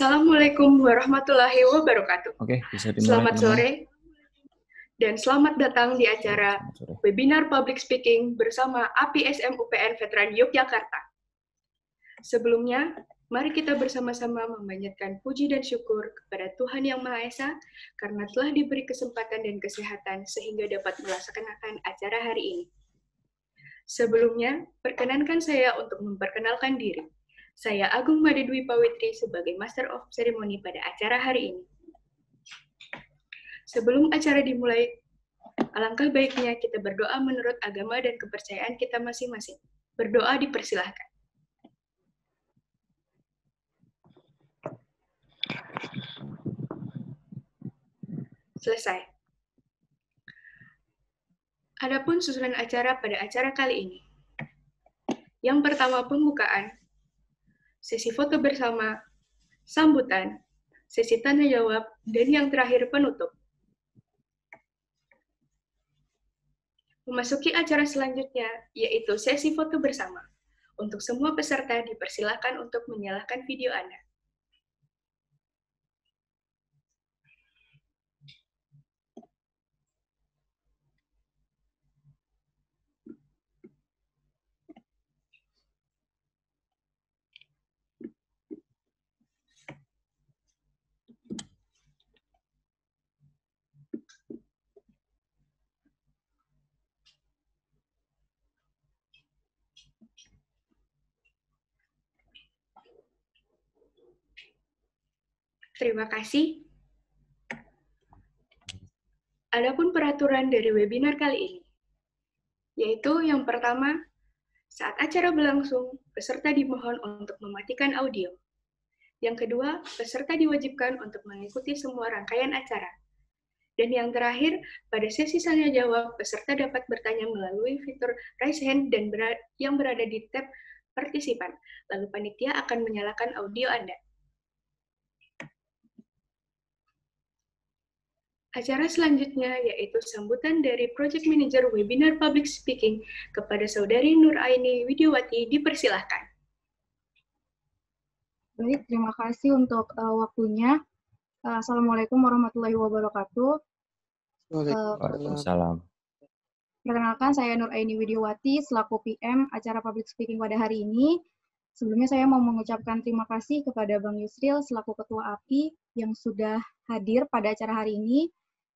Assalamualaikum warahmatullahi wabarakatuh. Oke, bisa dimulai Selamat teman-teman. sore dan selamat datang di acara webinar Public Speaking bersama APSM UPN Veteran Yogyakarta. Sebelumnya, mari kita bersama-sama memanjatkan puji dan syukur kepada Tuhan Yang Maha Esa karena telah diberi kesempatan dan kesehatan sehingga dapat melaksanakan acara hari ini. Sebelumnya, perkenankan saya untuk memperkenalkan diri. Saya Agung Made Dwi Pawitri sebagai Master of Ceremony pada acara hari ini. Sebelum acara dimulai, alangkah baiknya kita berdoa menurut agama dan kepercayaan kita masing-masing. Berdoa dipersilahkan. Selesai. Adapun susunan acara pada acara kali ini. Yang pertama pembukaan, sesi foto bersama, sambutan, sesi tanya jawab, dan yang terakhir penutup. Memasuki acara selanjutnya, yaitu sesi foto bersama. Untuk semua peserta dipersilakan untuk menyalakan video Anda. Terima kasih. Adapun peraturan dari webinar kali ini, yaitu yang pertama, saat acara berlangsung, peserta dimohon untuk mematikan audio. Yang kedua, peserta diwajibkan untuk mengikuti semua rangkaian acara. Dan yang terakhir, pada sesi tanya jawab, peserta dapat bertanya melalui fitur raise hand dan yang berada di tab partisipan. Lalu panitia akan menyalakan audio Anda. Acara selanjutnya yaitu sambutan dari Project Manager Webinar Public Speaking kepada Saudari Nur Aini Widiawati, dipersilahkan. Baik, terima kasih untuk waktunya. Assalamualaikum warahmatullahi wabarakatuh. Waalaikumsalam. Perkenalkan, saya Nur Aini Widiawati, selaku PM acara Public Speaking pada hari ini. Sebelumnya saya mau mengucapkan terima kasih kepada Bang Yusril, selaku Ketua API, yang sudah hadir pada acara hari ini.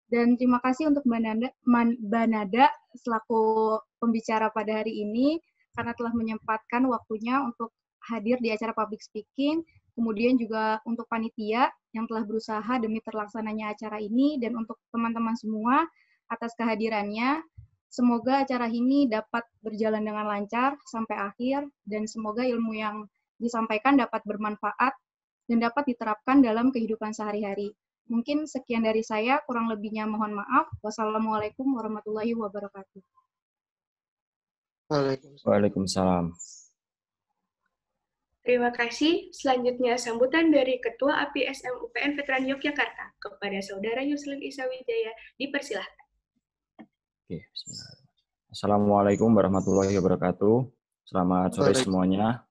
Dan terima kasih untuk Mbak Nada, selaku pembicara pada hari ini, karena telah menyempatkan waktunya untuk hadir di acara Public Speaking, kemudian juga untuk panitia yang telah berusaha demi terlaksananya acara ini, dan untuk teman-teman semua atas kehadirannya. Semoga acara ini dapat berjalan dengan lancar sampai akhir, dan semoga ilmu yang disampaikan dapat bermanfaat dan dapat diterapkan dalam kehidupan sehari-hari. Mungkin sekian dari saya, kurang lebihnya mohon maaf. Wassalamualaikum warahmatullahi wabarakatuh. Waalaikumsalam. Terima kasih. Selanjutnya sambutan dari Ketua APSM UPN Veteran Yogyakarta kepada Saudara Yusril Isawijaya, dipersilahkan. Oke, bismillahirrahmanirrahim. Assalamualaikum warahmatullahi wabarakatuh. Selamat sore semuanya.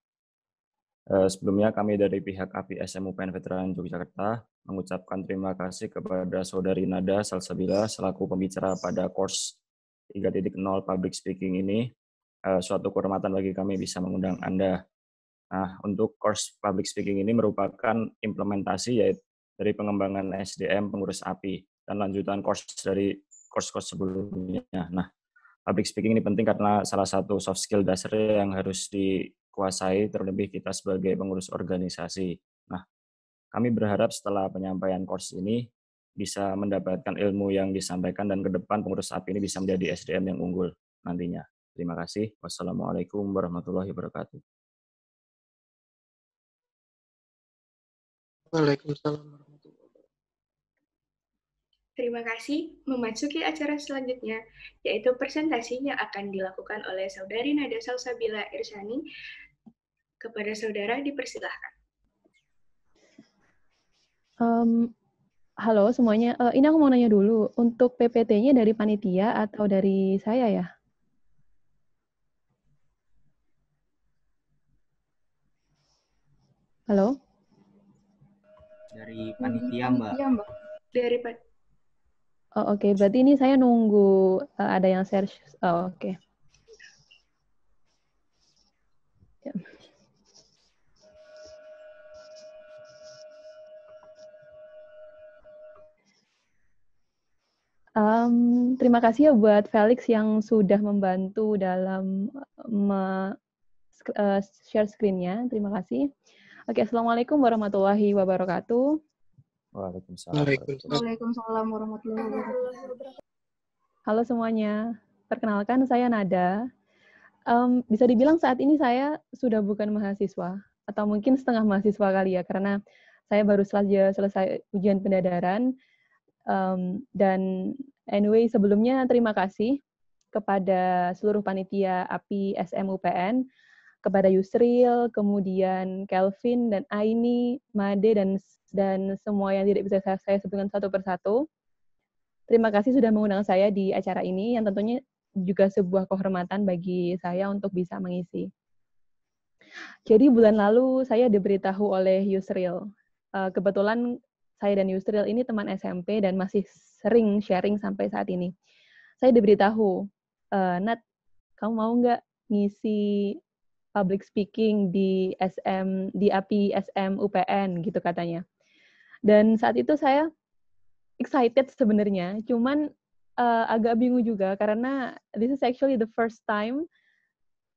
Sebelumnya kami dari pihak APSM UPN Veteran Yogyakarta mengucapkan terima kasih kepada Saudari Nada Salsabila selaku pembicara pada course 3.0 Public Speaking ini. Suatu kehormatan bagi kami bisa mengundang Anda. Nah, untuk course Public Speaking ini merupakan implementasi yaitu dari pengembangan SDM pengurus API dan lanjutan course dari course-course sebelumnya. Nah, Public Speaking ini penting karena salah satu soft skill dasar yang harus dikuasai terlebih kita sebagai pengurus organisasi. Nah, kami berharap setelah penyampaian course ini bisa mendapatkan ilmu yang disampaikan dan ke depan pengurus API ini bisa menjadi SDM yang unggul nantinya. Terima kasih. Wassalamualaikum warahmatullahi wabarakatuh. Waalaikumsalam warahmatullahi wabarakatuh. Terima kasih. Memasuki acara selanjutnya, yaitu presentasi yang akan dilakukan oleh Saudari Nada Salsabila Irsani. Kepada saudara dipersilahkan. Halo semuanya, ini aku mau nanya dulu, untuk PPT-nya dari panitia atau dari saya ya? Halo? Dari panitia, Mbak. Dari Pak. Oh, oke. Berarti ini saya nunggu ada yang share. Oh, oke. Ya. Terima kasih ya buat Felix yang sudah membantu dalam share screen-nya. Terima kasih. Oke, Assalamualaikum warahmatullahi wabarakatuh. Waalaikumsalam warahmatullahi wabarakatuh. Halo semuanya, perkenalkan saya Nada. Bisa dibilang saat ini saya sudah bukan mahasiswa, atau mungkin setengah mahasiswa kali ya, karena saya baru saja selesai ujian pendadaran. Dan anyway, sebelumnya terima kasih kepada seluruh panitia API SMUPN, kepada Yusril, kemudian Kelvin dan Aini, Made, dan semua yang tidak bisa saya sebutkan satu persatu. Terima kasih sudah mengundang saya di acara ini, yang tentunya juga sebuah kehormatan bagi saya untuk bisa mengisi. Jadi bulan lalu saya diberitahu oleh Yusril. Kebetulan saya dan Yusril ini teman SMP dan masih sering sharing sampai saat ini. Saya diberitahu, Nat, kamu mau nggak ngisi public speaking di API SM UPN gitu katanya. Dan saat itu saya excited sebenarnya, cuman agak bingung juga karena this is actually the first time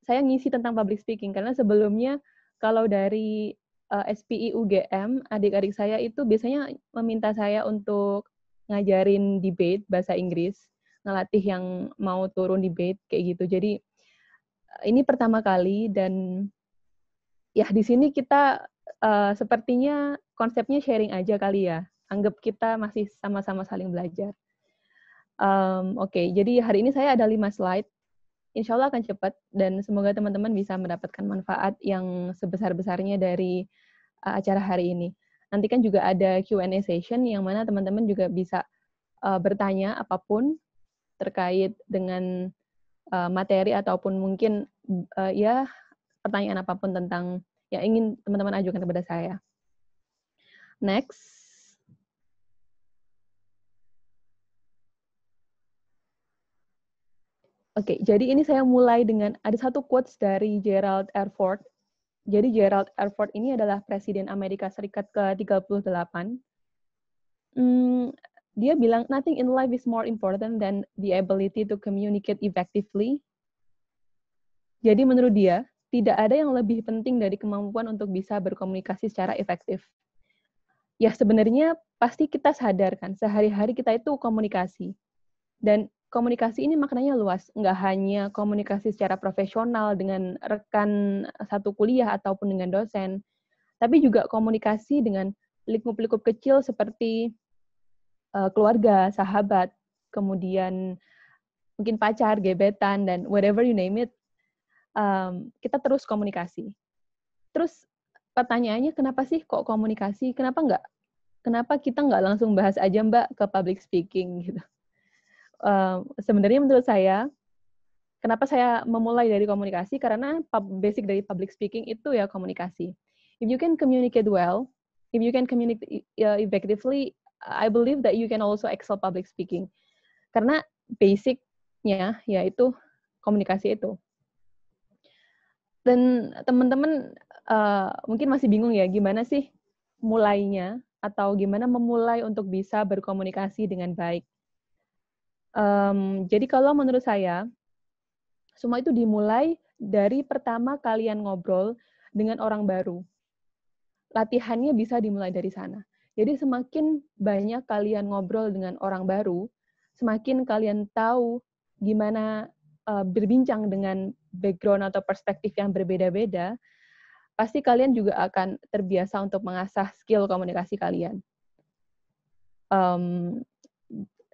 saya ngisi tentang public speaking, karena sebelumnya kalau dari SPI UGM, adik-adik saya itu biasanya meminta saya untuk ngajarin debate bahasa Inggris, ngelatih yang mau turun debate kayak gitu. Jadi ini pertama kali, dan ya di sini kita sepertinya konsepnya sharing aja kali ya. Anggap kita masih sama-sama saling belajar. Oke, jadi hari ini saya ada 5 slide. Insya Allah akan cepat, dan semoga teman-teman bisa mendapatkan manfaat yang sebesar-besarnya dari acara hari ini. Nanti kan juga ada Q&A session yang mana teman-teman juga bisa bertanya apapun terkait dengan materi ataupun mungkin ya pertanyaan apapun tentang yang ingin teman-teman ajukan kepada saya. Next. Oke, jadi ini saya mulai dengan ada satu quotes dari Gerald R. Ford. Jadi Gerald R. Ford ini adalah Presiden Amerika Serikat ke-38. Dia bilang, nothing in life is more important than the ability to communicate effectively. Jadi menurut dia, tidak ada yang lebih penting dari kemampuan untuk bisa berkomunikasi secara efektif. Ya sebenarnya pasti kita sadar kan, sehari-hari kita itu komunikasi. Dan komunikasi ini maknanya luas, nggak hanya komunikasi secara profesional dengan rekan satu kuliah ataupun dengan dosen, tapi juga komunikasi dengan lingkup-lingkup kecil seperti keluarga, sahabat, kemudian mungkin pacar, gebetan, dan whatever you name it, kita terus komunikasi. Terus pertanyaannya, kenapa sih kok komunikasi? Kenapa kita nggak langsung bahas aja Mbak ke public speaking gitu? Sebenarnya menurut saya, kenapa saya memulai dari komunikasi? Karena basic dari public speaking itu ya komunikasi. If you can communicate well, if you can communicate effectively, I believe that you can also excel public speaking. Karena basicnya yaitu komunikasi itu. Dan teman-teman mungkin masih bingung ya, gimana sih mulainya atau gimana memulai untuk bisa berkomunikasi dengan baik. Jadi kalau menurut saya, semua itu dimulai dari pertama kalian ngobrol dengan orang baru. Latihannya bisa dimulai dari sana. Jadi semakin banyak kalian ngobrol dengan orang baru, semakin kalian tahu gimana berbincang dengan background atau perspektif yang berbeda-beda, pasti kalian juga akan terbiasa untuk mengasah skill komunikasi kalian.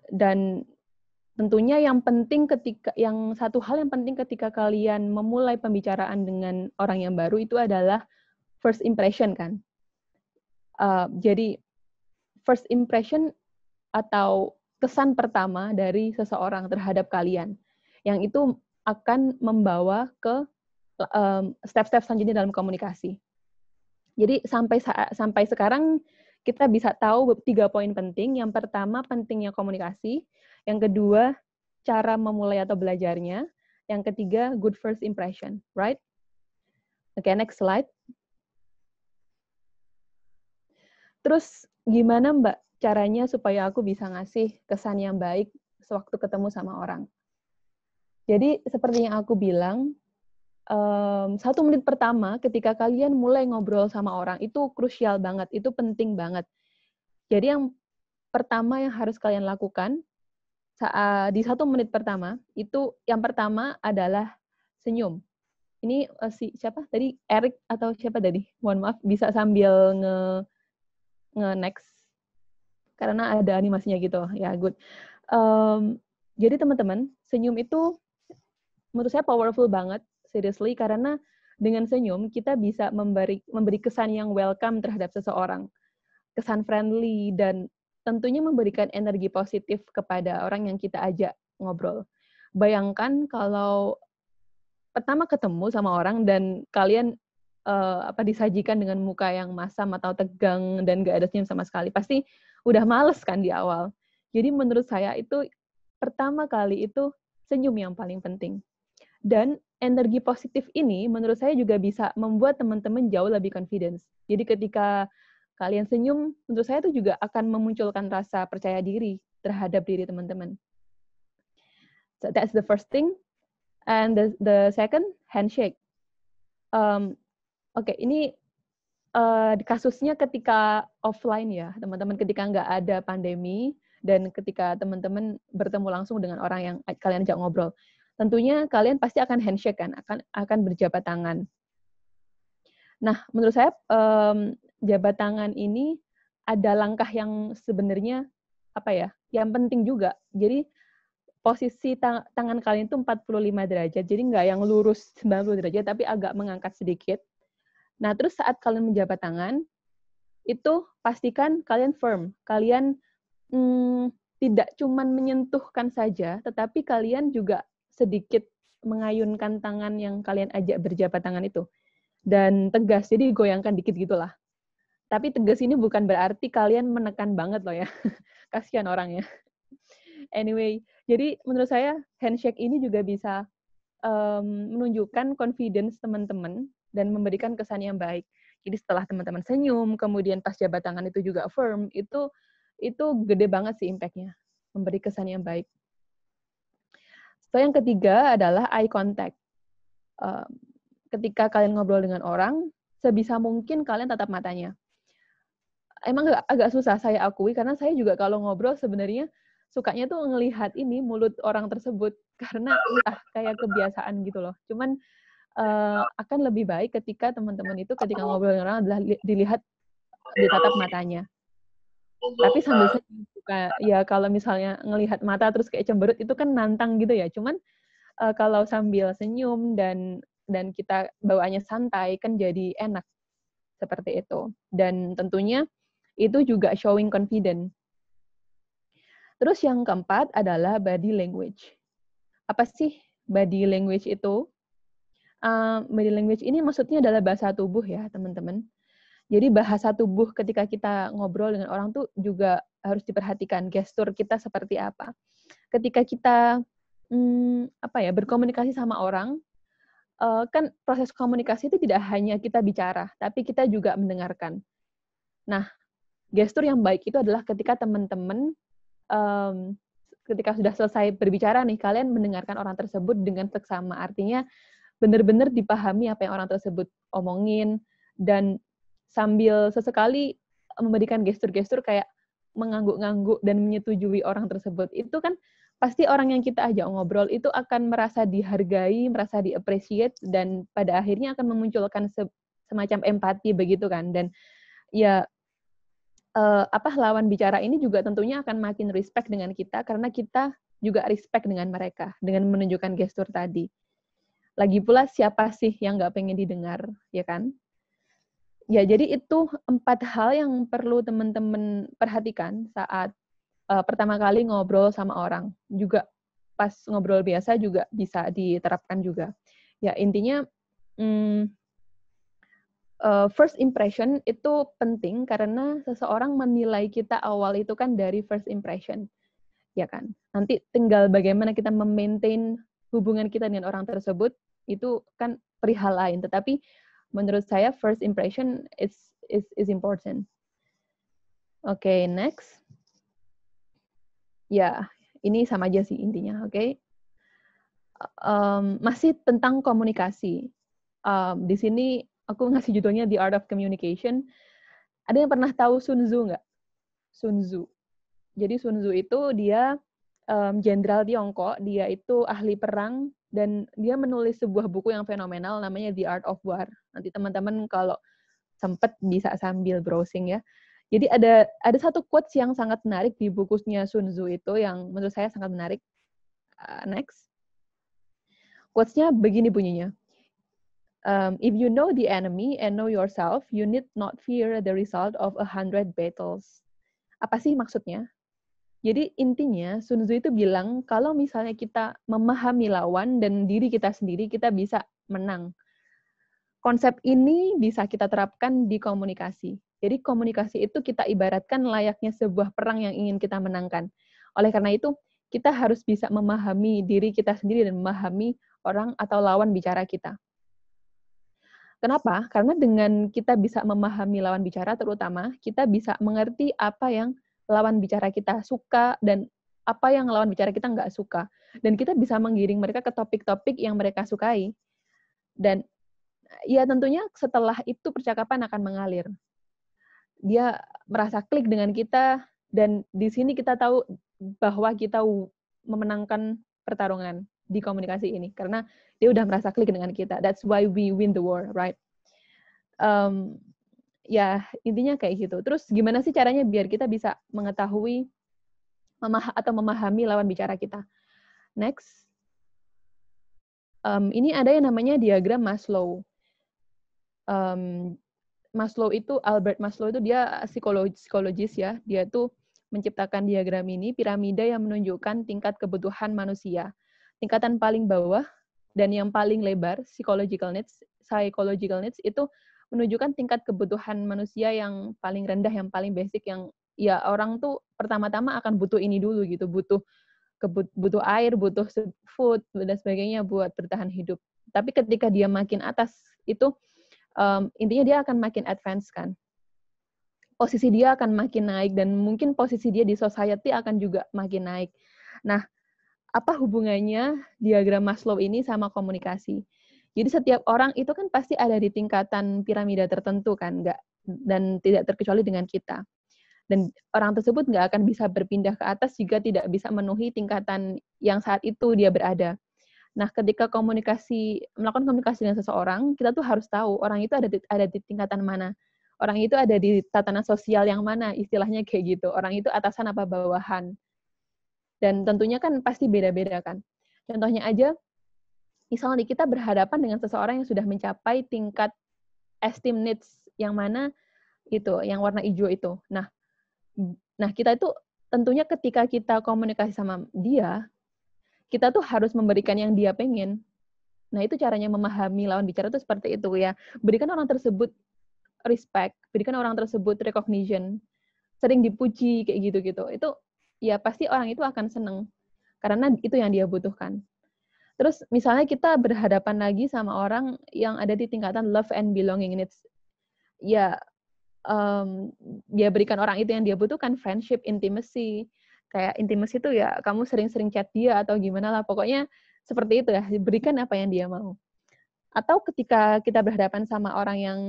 Dan tentunya satu hal yang penting ketika kalian memulai pembicaraan dengan orang yang baru itu adalah first impression kan. Jadi first impression atau kesan pertama dari seseorang terhadap kalian, yang itu akan membawa ke step-step selanjutnya dalam komunikasi. Jadi sampai sekarang kita bisa tahu 3 poin penting. Yang pertama, pentingnya komunikasi. Yang kedua, cara memulai atau belajarnya. Yang ketiga, good first impression, right? Oke, next slide. Terus, gimana Mbak caranya supaya aku bisa ngasih kesan yang baik sewaktu ketemu sama orang? Jadi, seperti yang aku bilang, 1 menit pertama ketika kalian mulai ngobrol sama orang, itu krusial banget, itu penting banget. Jadi yang pertama yang harus kalian lakukan di 1 menit pertama, itu yang pertama adalah senyum. Ini siapa tadi? Eric atau siapa tadi? Mohon maaf, bisa sambil nge-next. Karena ada animasinya gitu. Ya, good. Jadi teman-teman, senyum itu menurut saya powerful banget, seriously, karena dengan senyum kita bisa memberi kesan yang welcome terhadap seseorang. Kesan friendly dan tentunya memberikan energi positif kepada orang yang kita ajak ngobrol. Bayangkan kalau pertama ketemu sama orang dan kalian disajikan dengan muka yang masam atau tegang dan gak ada senyum sama sekali. Pasti udah males kan di awal. Jadi menurut saya itu pertama kali itu senyum yang paling penting. Dan energi positif ini menurut saya juga bisa membuat teman-teman jauh lebih confidence. Jadi ketika kalian senyum, menurut saya itu juga akan memunculkan rasa percaya diri terhadap diri teman-teman. So that's the first thing. And the second, handshake. Oke, ini kasusnya ketika offline ya, teman-teman, ketika nggak ada pandemi dan ketika teman-teman bertemu langsung dengan orang yang kalian ajak ngobrol. Tentunya kalian pasti akan handshake kan, akan berjabat tangan. Nah, menurut saya jabat tangan ini ada langkah yang sebenarnya yang penting juga. Jadi posisi tangan kalian itu 45 derajat, jadi nggak yang lurus 90 derajat, tapi agak mengangkat sedikit. Nah, terus saat kalian menjabat tangan, itu pastikan kalian firm. Kalian tidak cuman menyentuhkan saja, tetapi kalian juga sedikit mengayunkan tangan yang kalian ajak berjabat tangan itu. Dan tegas, jadi goyangkan dikit gitulah. Tapi tegas ini bukan berarti kalian menekan banget loh ya. Kasihan orangnya. Anyway, jadi menurut saya handshake ini juga bisa menunjukkan confidence teman-teman dan memberikan kesan yang baik. Jadi setelah teman-teman senyum, kemudian pas jabat tangan itu juga firm, itu gede banget sih impact-nya. Memberi kesan yang baik. So, yang ketiga adalah eye contact. Ketika kalian ngobrol dengan orang, sebisa mungkin kalian tatap matanya. Emang agak susah saya akui, karena saya juga kalau ngobrol sebenarnya sukanya tuh ngelihat ini mulut orang tersebut, karena kayak kebiasaan gitu loh. Cuman akan lebih baik ketika teman-teman itu ketika ngobrol dengan orang adalah dilihat, ditatap matanya. Tapi sambil senyum, ya kalau misalnya ngelihat mata terus kayak cemberut itu kan nantang gitu ya. Cuman kalau sambil senyum dan kita bawaannya santai kan jadi enak seperti itu. Dan tentunya itu juga showing confident. Terus yang keempat adalah body language. Apa sih body language itu? Body language ini maksudnya adalah bahasa tubuh ya, teman-teman. Jadi bahasa tubuh ketika kita ngobrol dengan orang tuh juga harus diperhatikan, gestur kita seperti apa. Ketika kita berkomunikasi sama orang, kan proses komunikasi itu tidak hanya kita bicara, tapi kita juga mendengarkan. Nah, gestur yang baik itu adalah ketika teman-teman ketika sudah selesai berbicara nih, kalian mendengarkan orang tersebut dengan seksama. Artinya benar-benar dipahami apa yang orang tersebut omongin, dan sambil sesekali memberikan gestur-gestur kayak mengangguk-ngangguk dan menyetujui orang tersebut. Itu kan pasti orang yang kita ajak ngobrol itu akan merasa dihargai, merasa di-appreciate, dan pada akhirnya akan memunculkan semacam empati begitu kan. Dan ya lawan bicara ini juga tentunya akan makin respect dengan kita, karena kita juga respect dengan mereka dengan menunjukkan gestur tadi. Lagi pula siapa sih yang nggak pengen didengar, ya kan? Ya, jadi itu 4 hal yang perlu teman-teman perhatikan saat pertama kali ngobrol sama orang. Juga pas ngobrol biasa juga bisa diterapkan juga. Ya, intinya first impression itu penting karena seseorang menilai kita awal itu kan dari first impression, ya kan? Nanti tinggal bagaimana kita memaintain hubungan kita dengan orang tersebut itu kan perihal lain. Tetapi menurut saya first impression is important. Oke, next. Ya, ini sama aja sih intinya. Oke. Masih tentang komunikasi. Di sini aku ngasih judulnya The Art of Communication. Ada yang pernah tahu Sun Tzu nggak? Sun Tzu. Jadi Sun Tzu itu dia jenderal Tiongkok, dia itu ahli perang, dan dia menulis sebuah buku yang fenomenal namanya The Art of War. Nanti teman-teman kalau sempat bisa sambil browsing ya. Jadi ada satu quotes yang sangat menarik di bukunya Sun Tzu itu yang menurut saya sangat menarik. Next. Quotes-nya begini bunyinya. If you know the enemy and know yourself, you need not fear the result of 100 battles. Apa sih maksudnya? Jadi intinya Sun Tzu itu bilang kalau misalnya kita memahami lawan dan diri kita sendiri, kita bisa menang. Konsep ini bisa kita terapkan di komunikasi. Jadi komunikasi itu kita ibaratkan layaknya sebuah perang yang ingin kita menangkan. Oleh karena itu, kita harus bisa memahami diri kita sendiri dan memahami orang atau lawan bicara kita. Kenapa? Karena dengan kita bisa memahami lawan bicara, terutama kita bisa mengerti apa yang lawan bicara kita suka dan apa yang lawan bicara kita nggak suka. Dan kita bisa menggiring mereka ke topik-topik yang mereka sukai. Dan ya tentunya setelah itu percakapan akan mengalir. Dia merasa klik dengan kita, dan di sini kita tahu bahwa kita memenangkan pertarungan di komunikasi ini. Karena dia udah merasa klik dengan kita. That's why we win the war, right? Ya, intinya kayak gitu. Terus gimana sih caranya biar kita bisa mengetahui atau memahami lawan bicara kita? Next. Ini ada yang namanya diagram Maslow. Maslow itu, Albert Maslow itu dia psikologis ya. Dia tuh menciptakan diagram ini, piramida yang menunjukkan tingkat kebutuhan manusia. Tingkatan paling bawah dan yang paling lebar, psychological needs itu menunjukkan tingkat kebutuhan manusia yang paling rendah, yang paling basic, yang ya orang tuh pertama-tama akan butuh ini dulu gitu, butuh air, butuh food dan sebagainya buat bertahan hidup. Tapi ketika dia makin atas itu intinya dia akan makin advance kan. Posisi dia akan makin naik dan mungkin posisi dia di society akan juga makin naik. Nah, apa hubungannya diagram Maslow ini sama komunikasi? Jadi setiap orang itu kan pasti ada di tingkatan piramida tertentu kan, dan tidak terkecuali dengan kita. Dan orang tersebut nggak akan bisa berpindah ke atas jika tidak bisa memenuhi tingkatan yang saat itu dia berada. Nah, ketika melakukan komunikasi dengan seseorang, kita tuh harus tahu orang itu ada di tingkatan mana. Orang itu ada di tatanan sosial yang mana, istilahnya kayak gitu. Orang itu atasan apa bawahan. Dan tentunya kan pasti beda-beda kan. Contohnya aja, misalnya kita berhadapan dengan seseorang yang sudah mencapai tingkat esteem needs yang mana itu, yang warna hijau itu. Nah, kita itu tentunya ketika kita komunikasi sama dia, kita tuh harus memberikan yang dia pengen. Nah, itu caranya memahami lawan bicara itu seperti itu ya. Berikan orang tersebut respect, berikan orang tersebut recognition, sering dipuji kayak gitu-gitu. Itu ya pasti orang itu akan seneng karena itu yang dia butuhkan. Terus misalnya kita berhadapan lagi sama orang yang ada di tingkatan love and belonging needs. Ya, dia berikan orang itu yang dia butuhkan, friendship, intimacy. Kayak intimacy itu ya kamu sering-sering chat dia atau gimana lah. Pokoknya seperti itu ya, berikan apa yang dia mau. Atau ketika kita berhadapan sama orang yang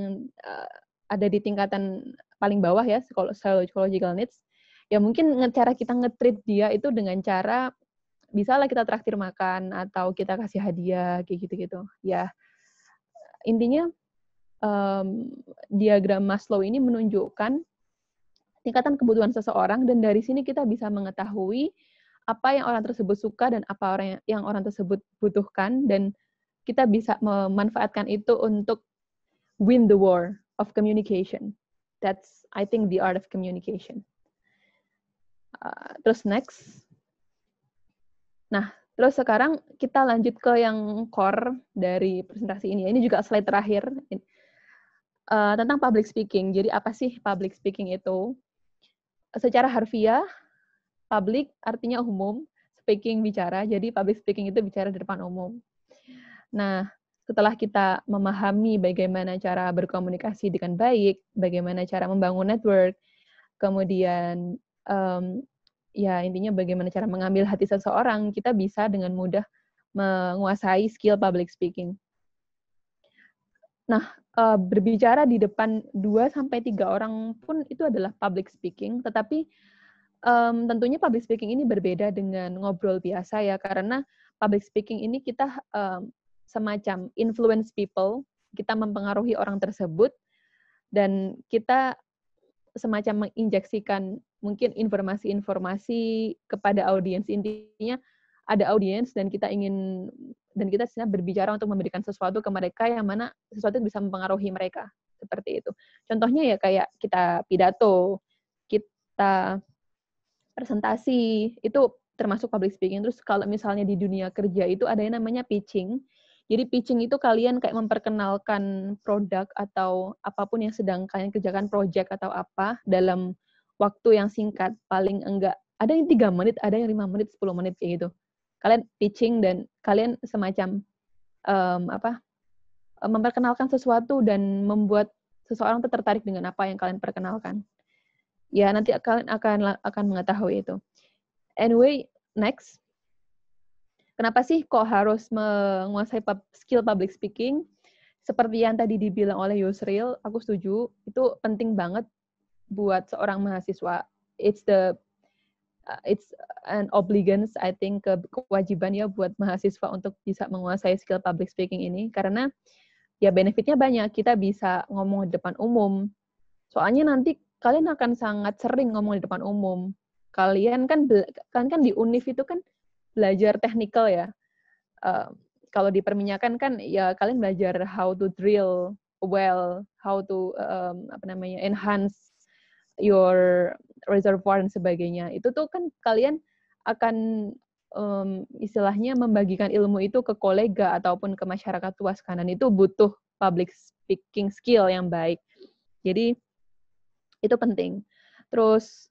ada di tingkatan paling bawah ya, psychological needs, ya mungkin cara kita nge-treat dia itu dengan cara bisalah kita traktir makan atau kita kasih hadiah kayak gitu-gitu. Ya, intinya diagram Maslow ini menunjukkan tingkatan kebutuhan seseorang dan dari sini kita bisa mengetahui apa yang orang tersebut suka dan apa yang orang tersebut butuhkan dan kita bisa memanfaatkan itu untuk win the war of communication. That's, I think, the art of communication. Terus next. Nah, terus sekarang kita lanjut ke yang core dari presentasi ini. Ini juga slide terakhir. tentang public speaking. Jadi apa sih public speaking itu? Secara harfiah, public artinya umum, speaking bicara, jadi public speaking itu bicara di depan umum. Nah, setelah kita memahami bagaimana cara berkomunikasi dengan baik, bagaimana cara membangun network, kemudian ya intinya bagaimana cara mengambil hati seseorang, kita bisa dengan mudah menguasai skill public speaking. Nah, berbicara di depan 2-3 orang pun itu adalah public speaking, tetapi tentunya public speaking ini berbeda dengan ngobrol biasa ya, karena public speaking ini kita semacam influence people, kita mempengaruhi orang tersebut, dan kita semacam menginjeksikan mungkin informasi-informasi kepada audiens. Intinya ada audiens dan kita sebenarnya berbicara untuk memberikan sesuatu ke mereka yang mana sesuatu bisa mempengaruhi mereka. Seperti itu. Contohnya ya kayak kita pidato, kita presentasi, itu termasuk public speaking. Terus kalau misalnya di dunia kerja itu ada yang namanya pitching. Jadi pitching itu kalian kayak memperkenalkan produk atau apapun yang sedang kalian kerjakan, project atau apa, dalam waktu yang singkat, paling enggak, ada yang 3 menit, ada yang 5 menit, 10 menit, kayak gitu. Kalian pitching dan kalian semacam memperkenalkan sesuatu dan membuat seseorang tertarik dengan apa yang kalian perkenalkan. Ya, nanti kalian akan mengetahui itu. Anyway, next. Kenapa sih kok harus menguasai skill public speaking? Seperti yang tadi dibilang oleh Yusril, aku setuju, itu penting banget buat seorang mahasiswa. It's an obligation, I think, kewajiban ya buat mahasiswa untuk bisa menguasai skill public speaking ini, karena ya benefitnya banyak. Kita bisa ngomong di depan umum. Soalnya nanti kalian akan sangat sering ngomong di depan umum. Kalian kan di UNIF itu kan belajar technical ya. Kalau di perminyakan kan ya kalian belajar how to drill well, how to enhance your reservoir dan sebagainya. Itu tuh kan kalian akan istilahnya membagikan ilmu itu ke kolega ataupun ke masyarakat luas kan, dan itu butuh public speaking skill yang baik. Jadi itu penting. Terus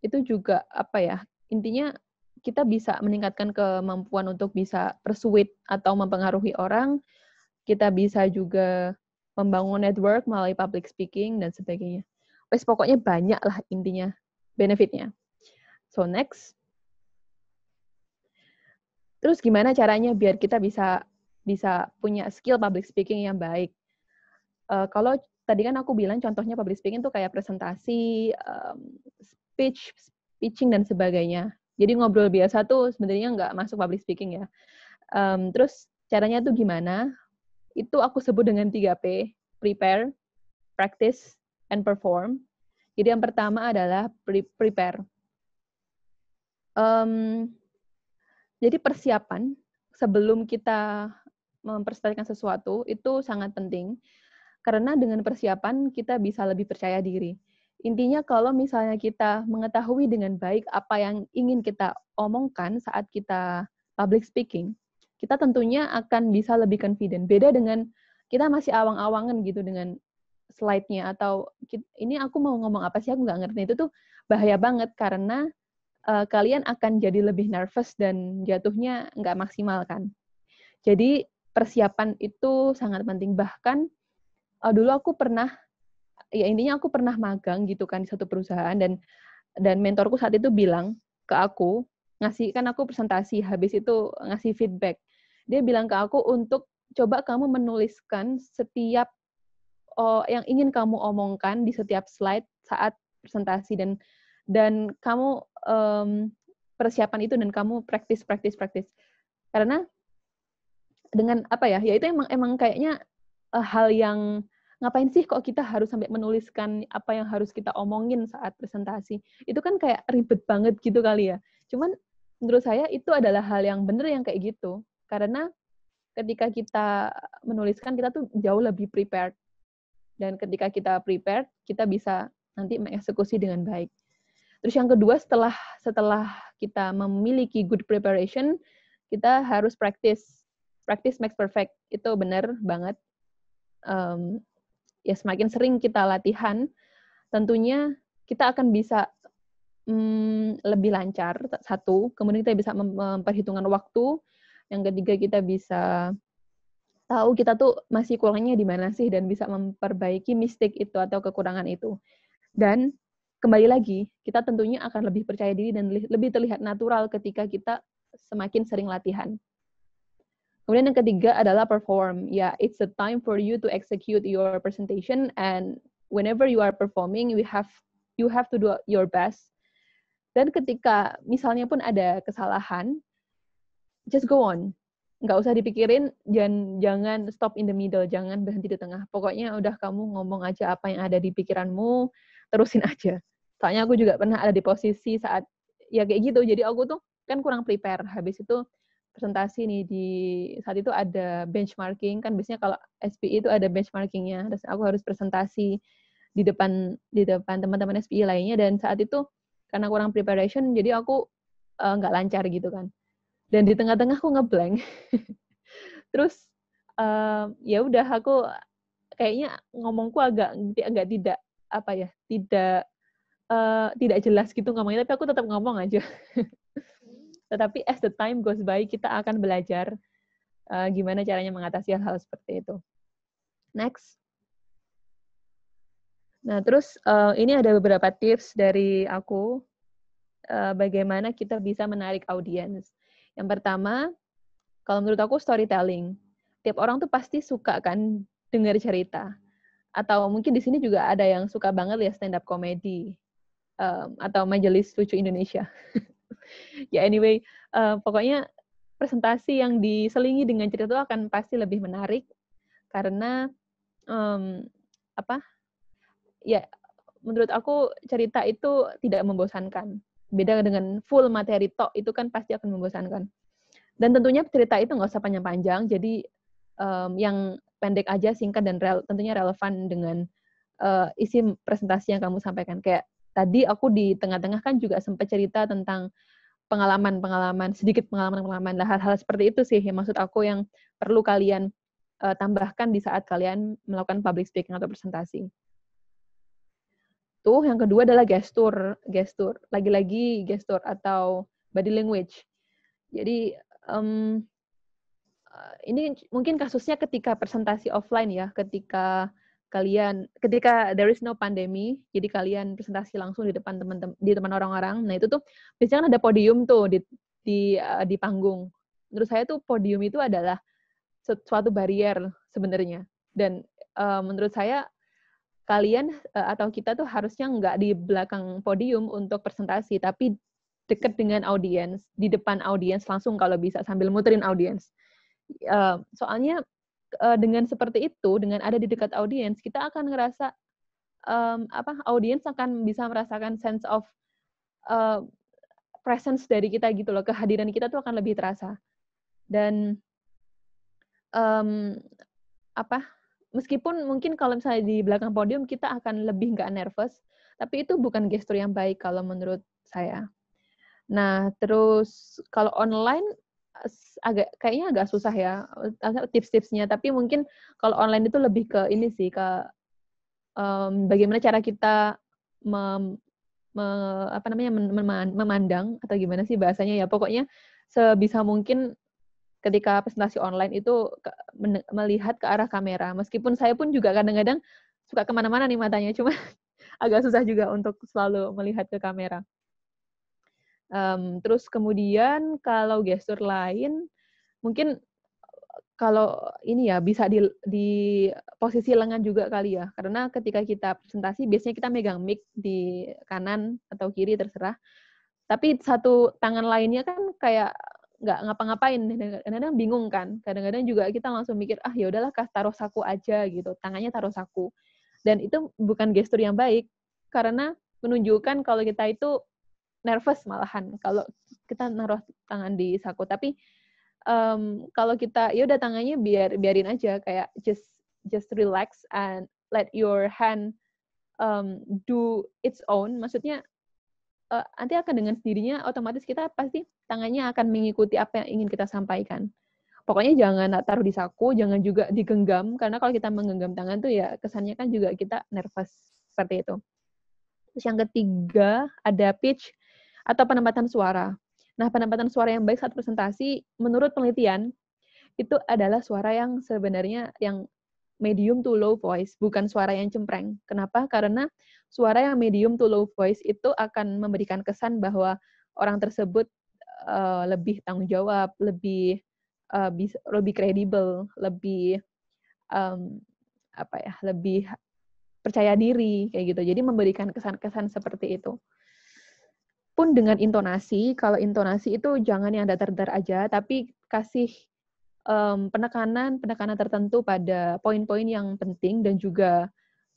itu juga apa ya? Intinya kita bisa meningkatkan kemampuan untuk bisa persuade atau mempengaruhi orang. Kita bisa juga membangun network melalui public speaking dan sebagainya. Wes pokoknya banyak lah intinya benefitnya. So next. Terus gimana caranya biar kita bisa punya skill public speaking yang baik? Kalau tadi kan aku bilang contohnya public speaking tuh kayak presentasi, pitching dan sebagainya. Jadi ngobrol biasa tuh sebenarnya nggak masuk public speaking ya. Terus caranya tuh gimana? Itu aku sebut dengan 3P, prepare, practice, and perform. Jadi yang pertama adalah prepare. Jadi persiapan sebelum kita mempresentasikan sesuatu itu sangat penting. Karena dengan persiapan kita bisa lebih percaya diri. Intinya kalau misalnya kita mengetahui dengan baik apa yang ingin kita omongkan saat kita public speaking, kita tentunya akan bisa lebih confident. Beda dengan kita masih awang-awangan gitu dengan slide-nya, atau ini aku mau ngomong apa sih, aku nggak ngerti. Itu tuh bahaya banget karena kalian akan jadi lebih nervous dan jatuhnya nggak maksimal kan. Jadi persiapan itu sangat penting. Bahkan dulu aku pernah magang gitu kan di satu perusahaan, dan mentorku saat itu bilang ke aku, kan aku presentasi, habis itu ngasih feedback. Dia bilang ke aku untuk coba kamu menuliskan setiap yang ingin kamu omongkan di setiap slide saat presentasi, dan kamu persiapan itu dan kamu practice. Karena dengan apa ya itu emang kayaknya hal yang ngapain sih kok kita harus sampai menuliskan apa yang harus kita omongin saat presentasi. Itu kan kayak ribet banget gitu kali ya. Cuman menurut saya itu adalah hal yang benar yang kayak gitu. Karena ketika kita menuliskan, kita tuh jauh lebih prepared. Dan ketika kita prepared, kita bisa nanti mengeksekusi dengan baik. Terus yang kedua, setelah kita memiliki good preparation, kita harus practice. Practice makes perfect. Itu benar banget. ya semakin sering kita latihan, tentunya kita akan bisa lebih lancar, satu. Kemudian kita bisa memperhitungkan waktu. Yang ketiga, kita bisa tahu kita tuh masih kurangnya di mana sih dan bisa memperbaiki mistake itu atau kekurangan itu. Dan kembali lagi, kita tentunya akan lebih percaya diri dan lebih terlihat natural ketika kita semakin sering latihan. Kemudian yang ketiga adalah perform. Ya, it's a time for you to execute your presentation, and whenever you are performing, you have to do your best. Dan ketika misalnya pun ada kesalahan, just go on. Nggak usah dipikirin, jangan stop in the middle, jangan berhenti di tengah. Pokoknya udah kamu ngomong aja apa yang ada di pikiranmu, terusin aja. Soalnya aku juga pernah ada di posisi saat ya kayak gitu. Jadi aku tuh kan kurang prepare. Habis itu presentasi nih, di saat itu ada benchmarking, kan biasanya kalau SPI itu ada benchmarkingnya. Terus aku harus presentasi di depan teman-teman SPI lainnya, dan saat itu karena kurang preparation, jadi aku nggak lancar gitu kan. Dan di tengah-tengah aku ngeblank. Terus ya udah, aku kayaknya ngomongku agak tidak apa ya, tidak jelas gitu ngomongnya, tapi aku tetap ngomong aja. Tetapi as the time goes by, kita akan belajar gimana caranya mengatasi hal-hal seperti itu. Next. Nah, terus ini ada beberapa tips dari aku bagaimana kita bisa menarik audiens. Yang pertama, kalau menurut aku storytelling. Tiap orang tuh pasti suka kan dengar cerita. Atau mungkin di sini juga ada yang suka banget ya stand up comedy atau majelis lucu Indonesia. Ya anyway, pokoknya presentasi yang diselingi dengan cerita itu akan pasti lebih menarik karena ya menurut aku cerita itu tidak membosankan. Beda dengan full materi tok, itu kan pasti akan membosankan. Dan tentunya cerita itu nggak usah panjang-panjang, jadi yang pendek aja, singkat, dan tentunya relevan dengan isi presentasi yang kamu sampaikan. Kayak tadi aku di tengah-tengah kan juga sempat cerita tentang sedikit pengalaman-pengalaman. Nah, hal-hal seperti itu sih yang maksud aku yang perlu kalian tambahkan di saat kalian melakukan public speaking atau presentasi. Tuh, yang kedua adalah gestur. Lagi-lagi gestur atau body language. Jadi, ini mungkin kasusnya ketika presentasi offline ya, ketika there is no pandemi, jadi kalian presentasi langsung di depan teman orang-orang. Nah, itu tuh biasanya kan ada podium tuh di panggung. Menurut saya tuh podium itu adalah suatu barrier sebenarnya. Dan menurut saya kalian atau kita tuh harusnya nggak di belakang podium untuk presentasi, tapi dekat dengan audiens, di depan audiens langsung kalau bisa, sambil muterin audiens. Soalnya dengan seperti itu, dengan ada di dekat audiens, kita akan ngerasa audiens akan bisa merasakan sense of presence dari kita gitu loh, kehadiran kita tuh akan lebih terasa. Dan meskipun mungkin kalau misalnya di belakang podium kita akan lebih nggak nervous, tapi itu bukan gestur yang baik kalau menurut saya. Nah, terus kalau online kayaknya agak susah ya tips-tipsnya, tapi mungkin kalau online itu lebih ke ini sih, ke bagaimana cara kita memandang atau gimana sih bahasanya ya. Pokoknya sebisa mungkin ketika presentasi online itu melihat ke arah kamera. Meskipun saya pun juga kadang-kadang suka kemana-mana nih matanya, cuma agak susah juga untuk selalu melihat ke kamera. Terus kemudian kalau gestur lain, mungkin kalau ini ya bisa di posisi lengan juga kali ya. Karena ketika kita presentasi, biasanya kita megang mic di kanan atau kiri, terserah. Tapi satu tangan lainnya kan kayak nggak ngapa-ngapain, kadang-kadang bingung kan. Kadang-kadang juga kita langsung mikir, ya udahlah taruh saku aja gitu, tangannya taruh saku. Dan itu bukan gestur yang baik, karena menunjukkan kalau kita itu nervous malahan, kalau kita naruh tangan di saku. Tapi kalau kita, ya udah tangannya biarin aja, kayak just relax and let your hand do its own. Maksudnya, nanti akan dengan sendirinya otomatis kita pasti tangannya akan mengikuti apa yang ingin kita sampaikan. pokoknya jangan taruh di saku, jangan juga digenggam, karena kalau kita menggenggam tangan tuh ya kesannya kan juga kita nervous, seperti itu. Terus yang ketiga, ada pitch atau penempatan suara. Nah, penempatan suara yang baik saat presentasi, menurut penelitian, itu adalah suara yang sebenarnya yang medium to low voice, bukan suara yang cempreng. Kenapa? Karena suara yang medium to low voice itu akan memberikan kesan bahwa orang tersebut lebih tanggung jawab, lebih kredibel, lebih lebih percaya diri kayak gitu. Jadi memberikan kesan-kesan seperti itu. Pun dengan intonasi, kalau intonasi itu jangan yang datar-datar aja, tapi kasih penekanan tertentu pada poin-poin yang penting, dan juga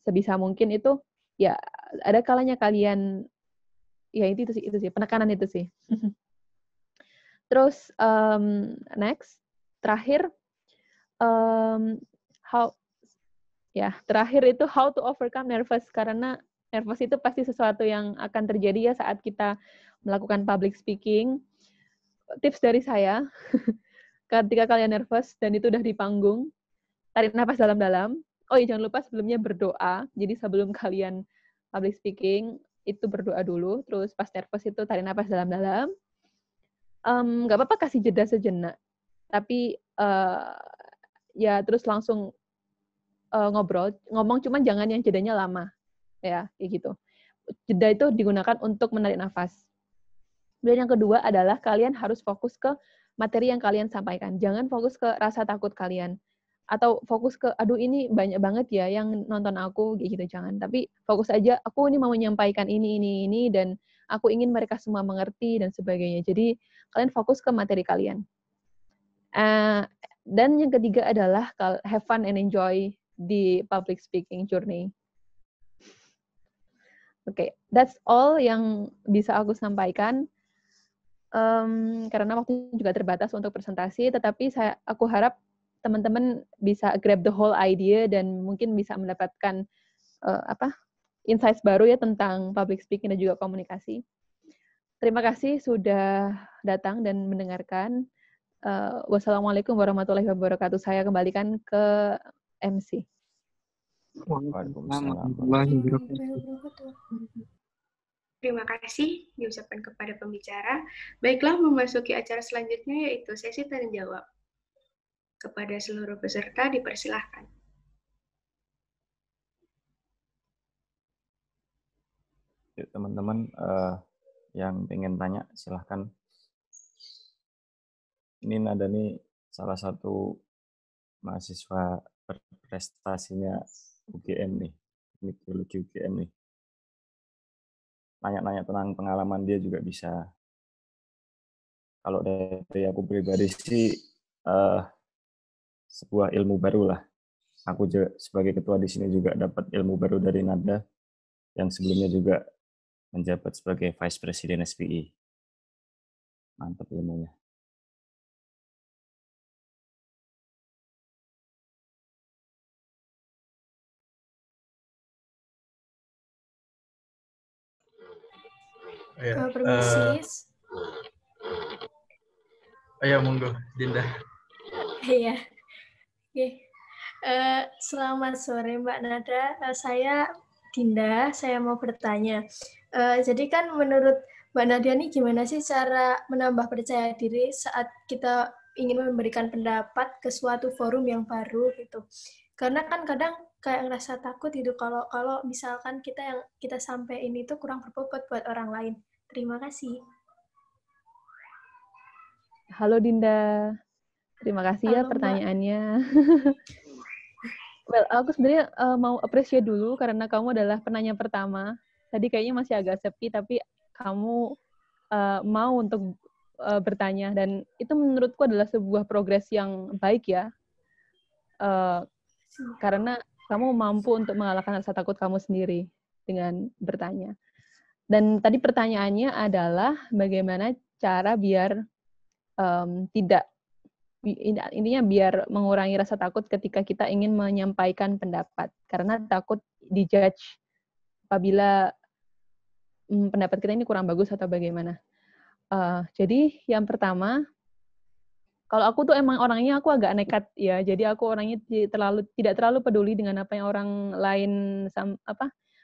sebisa mungkin itu ya ada kalanya kalian ya itu sih penekanan itu sih. Terus next terakhir how to overcome nervous, karena nervous itu pasti sesuatu yang akan terjadi ya saat kita melakukan public speaking. Tips dari saya, ketika kalian nervous dan itu udah di panggung, tarik nafas dalam-dalam. Oh iya, jangan lupa sebelumnya berdoa. Jadi sebelum kalian public speaking, itu berdoa dulu. Terus pas nervous itu tarik nafas dalam-dalam. Nggak apa-apa kasih jeda sejenak. Tapi ya terus langsung ngomong, cuman jangan yang jedanya lama. Ya, kayak gitu. Jeda itu digunakan untuk menarik nafas. Dan yang kedua adalah kalian harus fokus ke materi yang kalian sampaikan. Jangan fokus ke rasa takut kalian. Atau fokus ke, aduh ini banyak banget ya yang nonton aku, gitu, jangan. Tapi fokus aja, aku ini mau menyampaikan ini, dan aku ingin mereka semua mengerti, dan sebagainya. Jadi, kalian fokus ke materi kalian. Dan yang ketiga adalah, have fun and enjoy the public speaking journey. Oke, that's all yang bisa aku sampaikan. Karena waktu juga terbatas untuk presentasi, tetapi aku harap teman-teman bisa grab the whole idea dan mungkin bisa mendapatkan insights baru ya tentang public speaking dan juga komunikasi. Terima kasih sudah datang dan mendengarkan. Wassalamualaikum warahmatullahi wabarakatuh. Saya kembalikan ke MC. Waalaikumsalam. Terima kasih diucapkan kepada pembicara. Baiklah, memasuki acara selanjutnya yaitu sesi tanya jawab. Kepada seluruh peserta dipersilahkan. Yuk, teman-teman yang ingin tanya silahkan. Ini Nada nih salah satu mahasiswa berprestasinya UGM nih, teknik geologi UGM nih. Nanya-nanya tentang pengalaman dia juga bisa. Kalau dari aku pribadi sih sebuah ilmu baru lah. Aku juga, sebagai ketua di sini juga dapat ilmu baru dari Nada yang sebelumnya juga menjabat sebagai Vice President SPI. Mantap ilmunya. Permisi. Ayo monggo, Dinda. Iya. Oke. Selamat sore Mbak Nada. Saya Dinda. Saya mau bertanya. Jadi kan menurut Mbak Nadia ini gimana sih cara menambah percaya diri saat kita ingin memberikan pendapat ke suatu forum yang baru gitu? Karena kan kadang kayak ngerasa takut gitu kalau misalkan kita sampaikan itu kurang berbobot buat orang lain. Terima kasih. Halo Dinda. Terima kasih ya pertanyaannya. Well, aku sebenarnya mau appreciate dulu karena kamu adalah penanya pertama. Tadi kayaknya masih agak sepi, tapi kamu mau untuk bertanya. Dan itu menurutku adalah sebuah progres yang baik ya. Karena kamu mampu untuk mengalahkan rasa takut kamu sendiri dengan bertanya. Dan tadi pertanyaannya adalah bagaimana cara biar intinya biar mengurangi rasa takut ketika kita ingin menyampaikan pendapat. Karena takut dijudge apabila pendapat kita ini kurang bagus atau bagaimana. Jadi yang pertama, kalau aku tuh emang orangnya aku agak nekat ya. Jadi aku orangnya tidak terlalu peduli dengan apa yang orang lain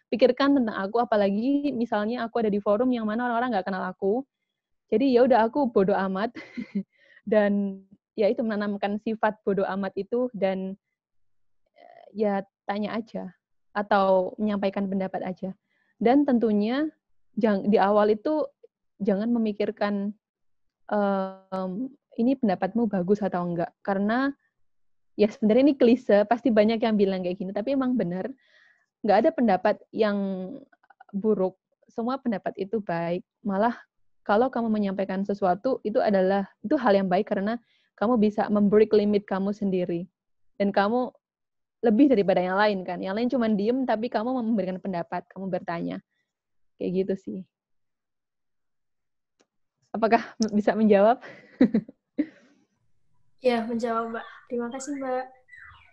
pikirkan tentang aku, apalagi misalnya aku ada di forum yang mana orang-orang nggak kenal aku. Jadi ya udah aku bodo amat dan ya itu menanamkan sifat bodo amat itu dan ya tanya aja atau menyampaikan pendapat aja. Dan tentunya di awal itu jangan memikirkan ini pendapatmu bagus atau enggak, karena ya sebenarnya ini klise, pasti banyak yang bilang kayak gini, tapi emang benar, nggak ada pendapat yang buruk, semua pendapat itu baik, malah kalau kamu menyampaikan sesuatu, itu hal yang baik karena kamu bisa membreak limit kamu sendiri. Dan kamu lebih daripada yang lain kan. Yang lain cuma diem, tapi kamu memberikan pendapat, kamu bertanya. Kayak gitu sih. Apakah bisa menjawab? Ya, menjawab, Mbak. Terima kasih, Mbak.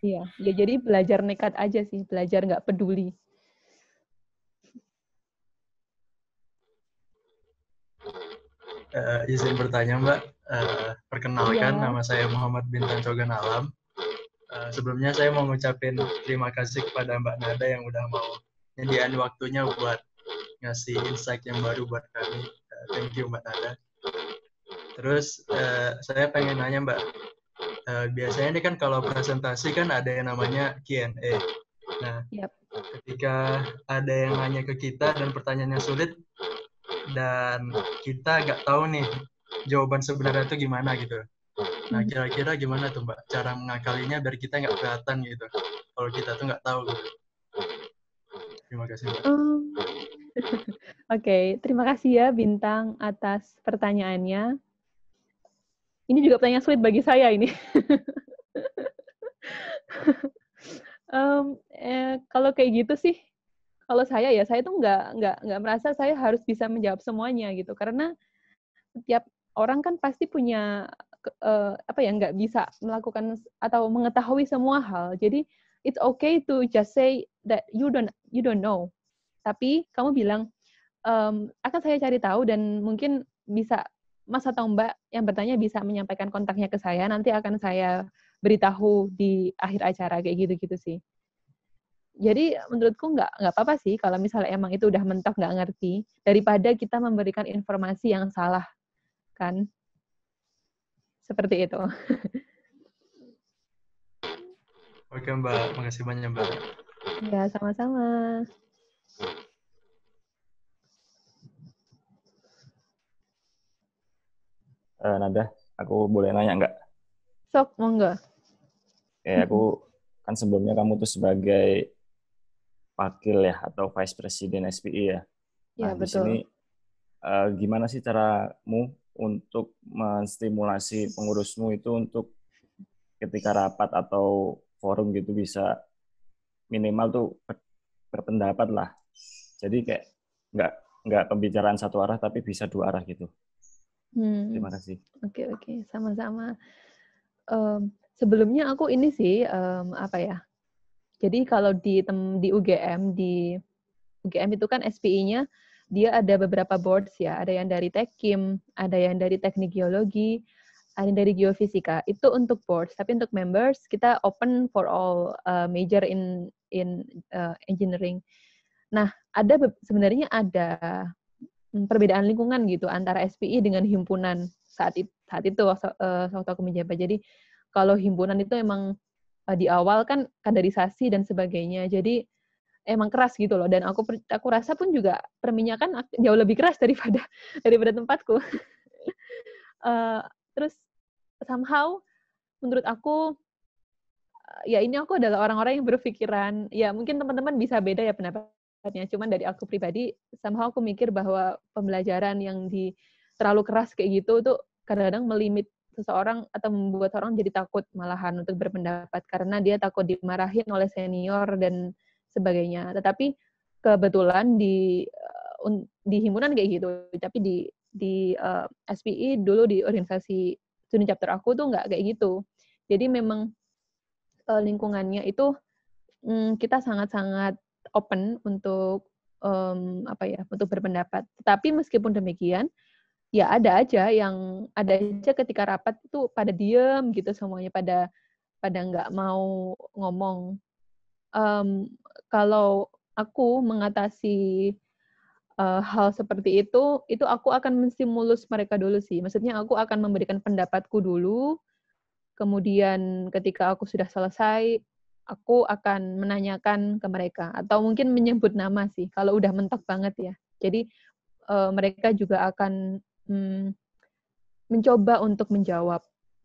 Iya, ya jadi belajar nekat aja sih, belajar nggak peduli. Izin bertanya, Mbak. Perkenalkan, Iya. nama saya Muhammad Bintan Cogan Alam. Sebelumnya saya mau ngucapin terima kasih kepada Mbak Nada yang udah mau nyediain waktunya buat ngasih insight yang baru buat kami. Thank you, Mbak Nada. Terus saya pengen nanya, Mbak. Biasanya ini kan kalau presentasi kan ada yang namanya Q&A. Nah, ketika ada yang nanya ke kita dan pertanyaannya sulit, dan kita nggak tahu nih jawaban sebenarnya itu gimana gitu. Nah, kira-kira gimana tuh Mbak cara mengakalinya biar kita nggak kelihatan gitu kalau kita tuh nggak tahu gitu. Terima kasih Mbak. Oke, terima kasih ya Bintang atas pertanyaannya. Ini juga pertanyaan sulit bagi saya ini. Kalau kayak gitu sih, kalau saya tuh nggak merasa saya harus bisa menjawab semuanya gitu, karena setiap orang kan pasti punya nggak bisa melakukan atau mengetahui semua hal. Jadi it's okay to just say that you don't know. Tapi kamu bilang akan saya cari tahu dan mungkin bisa Mas atau Mbak yang bertanya bisa menyampaikan kontaknya ke saya. Nanti akan saya beritahu di akhir acara kayak gitu-gitu sih. Jadi menurutku nggak apa-apa sih kalau misalnya emang itu udah mentok nggak ngerti, daripada kita memberikan informasi yang salah, kan? Seperti itu. Oke Mbak, makasih banyak Mbak. Ya, sama-sama. Nada, aku boleh nanya nggak? Sok, monggo. Aku kan sebelumnya kamu tuh sebagai wakil ya atau vice president SPI ya. Ya, Nah, betul. Di sini gimana sih caramu untuk menstimulasi pengurusmu itu untuk ketika rapat atau forum gitu bisa minimal tuh berpendapat lah. Jadi kayak nggak pembicaraan satu arah tapi bisa dua arah gitu. Terima kasih. Oke, sama-sama. Sebelumnya aku ini sih jadi kalau di UGM itu kan SPI-nya dia ada beberapa boards ya, ada yang dari Tekkim, ada yang dari Teknik Geologi, ada yang dari Geofisika. Itu untuk boards, tapi untuk members kita open for all major in engineering. Nah, sebenarnya ada perbedaan lingkungan gitu antara SPI dengan himpunan saat itu waktu aku menjabat. Jadi kalau himpunan itu emang di awal kan kaderisasi dan sebagainya. Jadi emang keras gitu loh, dan aku rasa pun juga perminyakan jauh lebih keras daripada tempatku. Terus somehow menurut aku ya ini aku adalah orang-orang yang berpikiran, ya mungkin teman-teman bisa beda ya pendapatnya, cuman dari aku pribadi somehow aku mikir bahwa pembelajaran yang terlalu keras kayak gitu tuh kadang-kadang melimit seseorang atau membuat orang jadi takut malahan untuk berpendapat karena dia takut dimarahin oleh senior dan sebagainya. Tetapi kebetulan di himpunan kayak gitu, tapi di SPI dulu di organisasi student chapter aku tuh nggak kayak gitu. Jadi memang lingkungannya itu kita sangat-sangat open untuk untuk berpendapat. Tetapi meskipun demikian, ya ada aja ketika rapat itu pada diem gitu semuanya, pada nggak mau ngomong. Kalau aku mengatasi hal seperti itu aku akan menstimulus mereka dulu sih. Maksudnya aku akan memberikan pendapatku dulu, kemudian ketika aku sudah selesai, aku akan menanyakan ke mereka. Atau mungkin menyebut nama sih, kalau udah mentok banget ya. Jadi mereka juga akan mencoba untuk menjawab.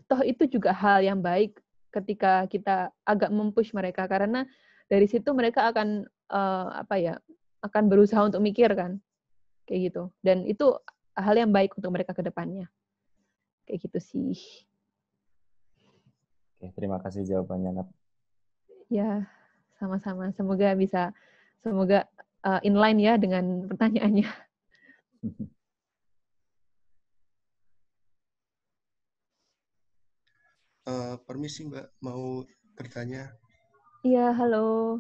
Toh itu juga hal yang baik ketika kita agak mempush mereka, karena dari situ mereka akan akan berusaha untuk mikir kan, kayak gitu. Dan itu hal yang baik untuk mereka ke depannya. Kayak gitu sih. Oke, terima kasih jawabannya, Nat. Ya, sama-sama. Semoga inline ya dengan pertanyaannya. Permisi Mbak, mau bertanya. Iya, halo.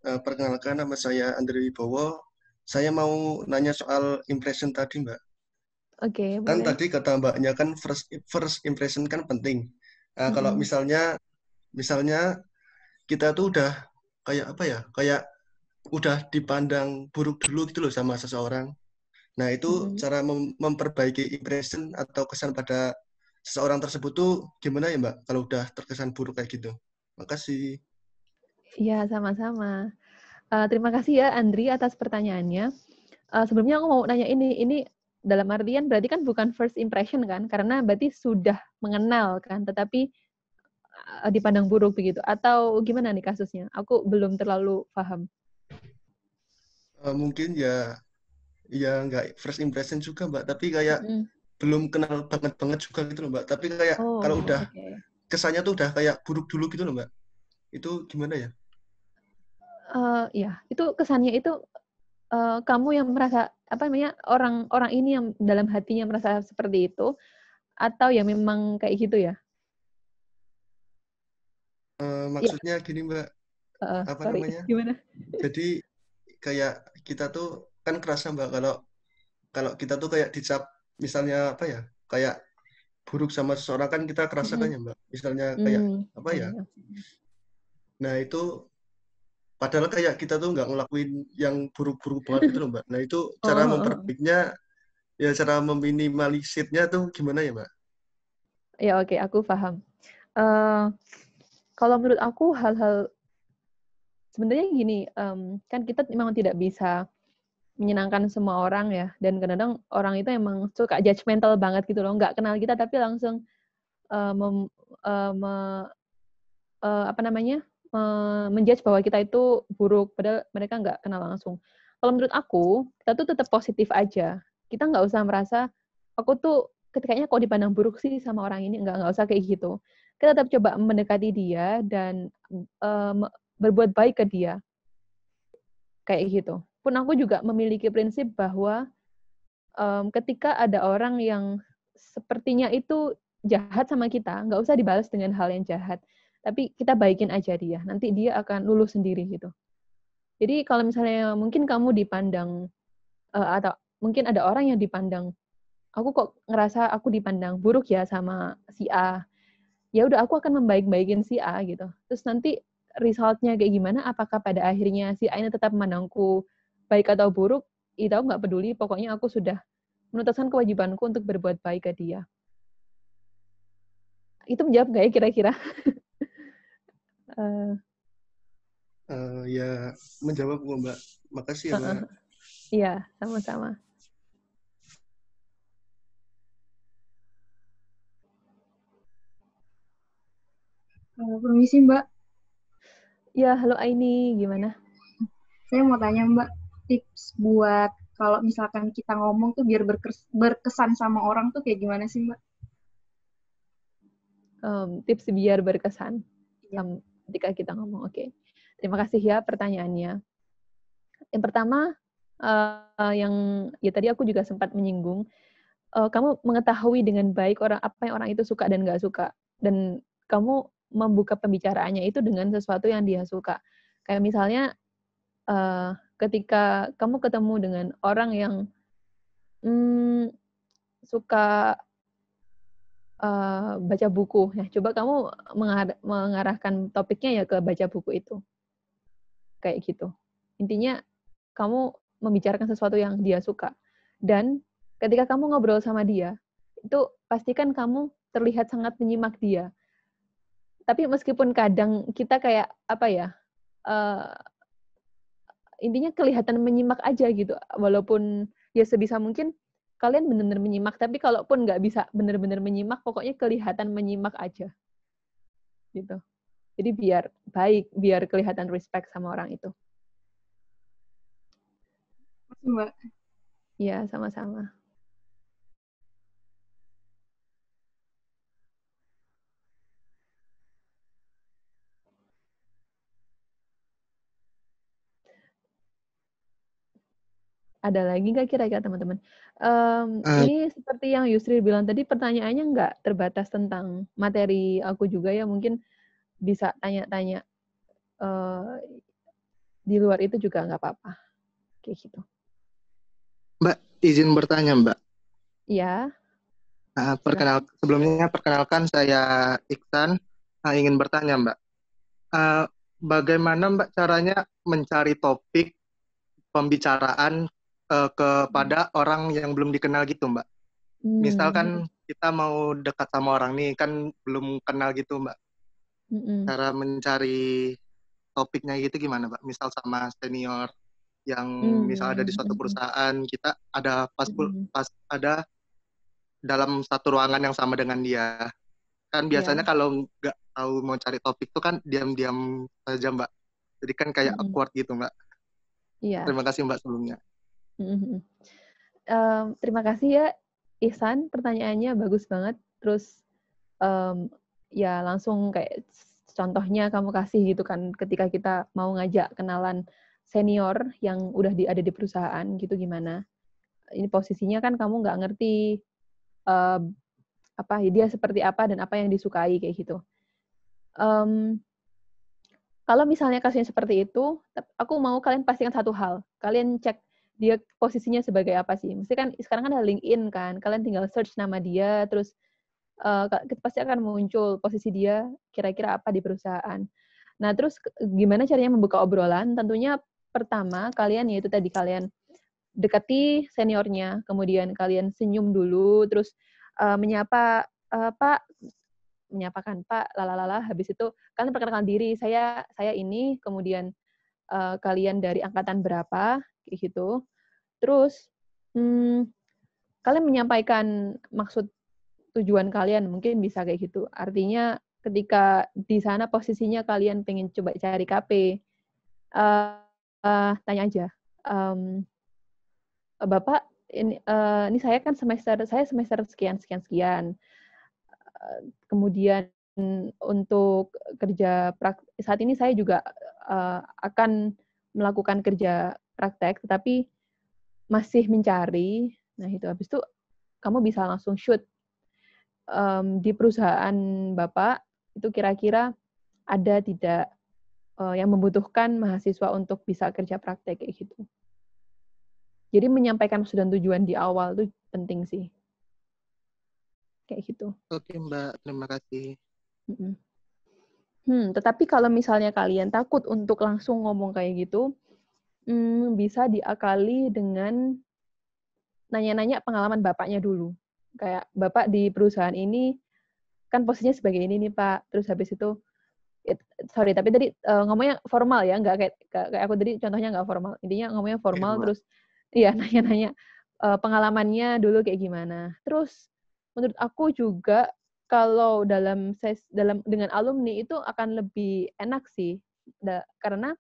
Perkenalkan, nama saya Andre Wibowo. Saya mau nanya soal impression tadi Mbak. Oke, Kan boleh. tadi kata Mbaknya kan first impression kan penting. Kalau misalnya kita tuh udah kayak apa ya, kayak udah dipandang buruk dulu gitu loh sama seseorang. Nah itu cara memperbaiki impression atau kesan pada seseorang tersebut tuh gimana ya Mbak, kalau udah terkesan buruk kayak gitu? Makasih. Iya, sama-sama. Terima kasih ya, Andri, atas pertanyaannya. Sebelumnya aku mau nanya ini dalam artian berarti kan bukan first impression kan? Karena berarti sudah mengenal kan, tetapi dipandang buruk begitu. Atau gimana nih kasusnya? Aku belum terlalu paham. Mungkin ya nggak first impression juga Mbak, tapi kayak belum kenal banget juga gitu loh Mbak. Tapi kayak kalau udah kesannya tuh udah kayak buruk dulu gitu loh Mbak. Itu gimana ya? Ya, itu kesannya itu kamu yang merasa orang ini yang dalam hatinya merasa seperti itu, atau ya memang kayak gitu ya? Maksudnya gini Mbak, namanya? Gimana? Jadi kayak kita tuh kan kerasa Mbak, kalau kita tuh kayak dicap misalnya apa ya, kayak buruk sama seseorang kan kita kerasa kan ya Mbak. Misalnya kayak apa ya? Nah itu padahal kayak kita tuh nggak ngelakuin yang buruk-buruk banget gitu loh Mbak. Nah itu cara memperbaikinya, ya cara meminimalisirnya tuh gimana ya Mbak? Ya oke, aku paham. Kalau menurut aku hal-hal sebenarnya gini, kan kita memang tidak bisa menyenangkan semua orang ya, dan kadang-kadang orang itu emang suka judgmental banget gitu loh, nggak kenal kita tapi langsung menjudge bahwa kita itu buruk, padahal mereka nggak kenal langsung. Kalau menurut aku, kita tuh tetap positif aja. Kita nggak usah merasa, aku tuh ketikanya kok dipandang buruk sih sama orang ini, nggak usah kayak gitu. Kita tetap coba mendekati dia dan berbuat baik ke dia. Kayak gitu. Pun aku juga memiliki prinsip bahwa ketika ada orang yang sepertinya itu jahat sama kita, nggak usah dibalas dengan hal yang jahat. Tapi kita baikin aja dia, nanti dia akan luluh sendiri gitu. Jadi kalau misalnya mungkin kamu dipandang, atau mungkin ada orang yang dipandang, aku kok ngerasa aku dipandang buruk ya sama si A, ya udah aku akan membaik-baikin si A gitu. Terus nanti result-nya kayak gimana, apakah pada akhirnya si A ini tetap memandangku baik atau buruk, itu aku nggak peduli, pokoknya aku sudah menuntaskan kewajibanku untuk berbuat baik ke dia. Itu menjawab nggak ya kira-kira? Ya, menjawab kok Mbak. Makasih ya Mbak. Iya, sama-sama. Permisi Mbak. Ya, halo Aini, gimana? Saya mau tanya Mbak, tips buat kalau misalkan kita ngomong tuh biar berkesan sama orang tuh kayak gimana sih Mbak? Tips biar berkesan ketika kita ngomong. Oke. Terima kasih ya pertanyaannya. Yang pertama, yang ya tadi aku juga sempat menyinggung, kamu mengetahui dengan baik apa yang orang itu suka dan nggak suka, dan kamu membuka pembicaraannya itu dengan sesuatu yang dia suka. Kayak misalnya ketika kamu ketemu dengan orang yang suka baca buku. Nah, coba kamu mengarahkan topiknya ya ke baca buku itu. Kayak gitu. Intinya kamu membicarakan sesuatu yang dia suka. Dan ketika kamu ngobrol sama dia, itu pastikan kamu terlihat sangat menyimak dia. Tapi meskipun kadang kita kayak apa ya, intinya kelihatan menyimak aja gitu. Walaupun ya sebisa mungkin kalian benar-benar menyimak, tapi kalaupun nggak bisa benar-benar menyimak, pokoknya kelihatan menyimak aja. Gitu. Jadi biar baik, biar kelihatan respect sama orang itu. Mbak. Iya, sama-sama. Ada lagi nggak kira-kira teman-teman? Ini seperti yang Yusri bilang tadi, pertanyaannya nggak terbatas tentang materi aku juga ya, mungkin bisa tanya-tanya di luar itu juga nggak apa-apa. Kayak gitu. Mbak, izin bertanya, Mbak. Iya. Sebelumnya perkenalkan saya Iksan. Ingin bertanya, Mbak. Bagaimana Mbak caranya mencari topik pembicaraan kepada orang yang belum dikenal gitu, Mbak? Misalkan kita mau dekat sama orang nih, kan belum kenal gitu, Mbak. Cara mencari topiknya gitu gimana, Mbak? Misal sama senior yang misal ada di suatu perusahaan, kita ada pas ada dalam satu ruangan yang sama dengan dia. Kan biasanya kalau nggak tahu mau cari topik itu kan diam-diam saja, Mbak. Jadi kan kayak awkward gitu, Mbak. Iya. Terima kasih, Mbak, sebelumnya. Terima kasih ya, Ihsan. Pertanyaannya bagus banget. Terus ya langsung kayak contohnya kamu kasih gitu kan, ketika kita mau ngajak kenalan senior yang udah ada di perusahaan gitu gimana. Ini posisinya kan kamu nggak ngerti apa dia seperti apa dan apa yang disukai kayak gitu. Kalau misalnya kasusnya seperti itu, aku mau kalian pastikan satu hal. Kalian cek dia posisinya sebagai apa sih. Mesti kan sekarang kan ada LinkedIn kan. Kalian tinggal search nama dia, terus pasti akan muncul posisi dia kira-kira apa di perusahaan. Nah, terus gimana caranya membuka obrolan? Tentunya pertama, kalian yaitu tadi kalian dekati seniornya, kemudian kalian senyum dulu, terus menyapa, Pak, menyapakan Pak, lalalala, habis itu kalian perkenalkan diri, saya ini, kemudian kalian dari angkatan berapa, kayak gitu. Terus kalian menyampaikan maksud tujuan kalian, mungkin bisa kayak gitu. Artinya ketika di sana posisinya kalian pengen coba cari KP, tanya aja, Bapak, ini saya kan semester sekian. Kemudian untuk kerja saat ini saya juga akan melakukan kerja praktek, tetapi masih mencari. Nah itu habis itu kamu bisa langsung shoot di perusahaan Bapak itu kira-kira ada tidak yang membutuhkan mahasiswa untuk bisa kerja praktek kayak gitu. Jadi menyampaikan maksud dan tujuan di awal itu penting sih. Kayak gitu. Oke, Mbak. Terima kasih. Tetapi kalau misalnya kalian takut untuk langsung ngomong kayak gitu, bisa diakali dengan nanya-nanya pengalaman bapaknya dulu. Kayak, Bapak di perusahaan ini, kan posisinya sebagai ini nih Pak, terus habis itu, sorry, tapi tadi ngomongnya formal ya, nggak kayak aku tadi contohnya nggak formal. Intinya ngomongnya formal, terus iya nanya-nanya pengalamannya dulu kayak gimana. Terus menurut aku juga kalau dengan alumni itu akan lebih enak sih, karena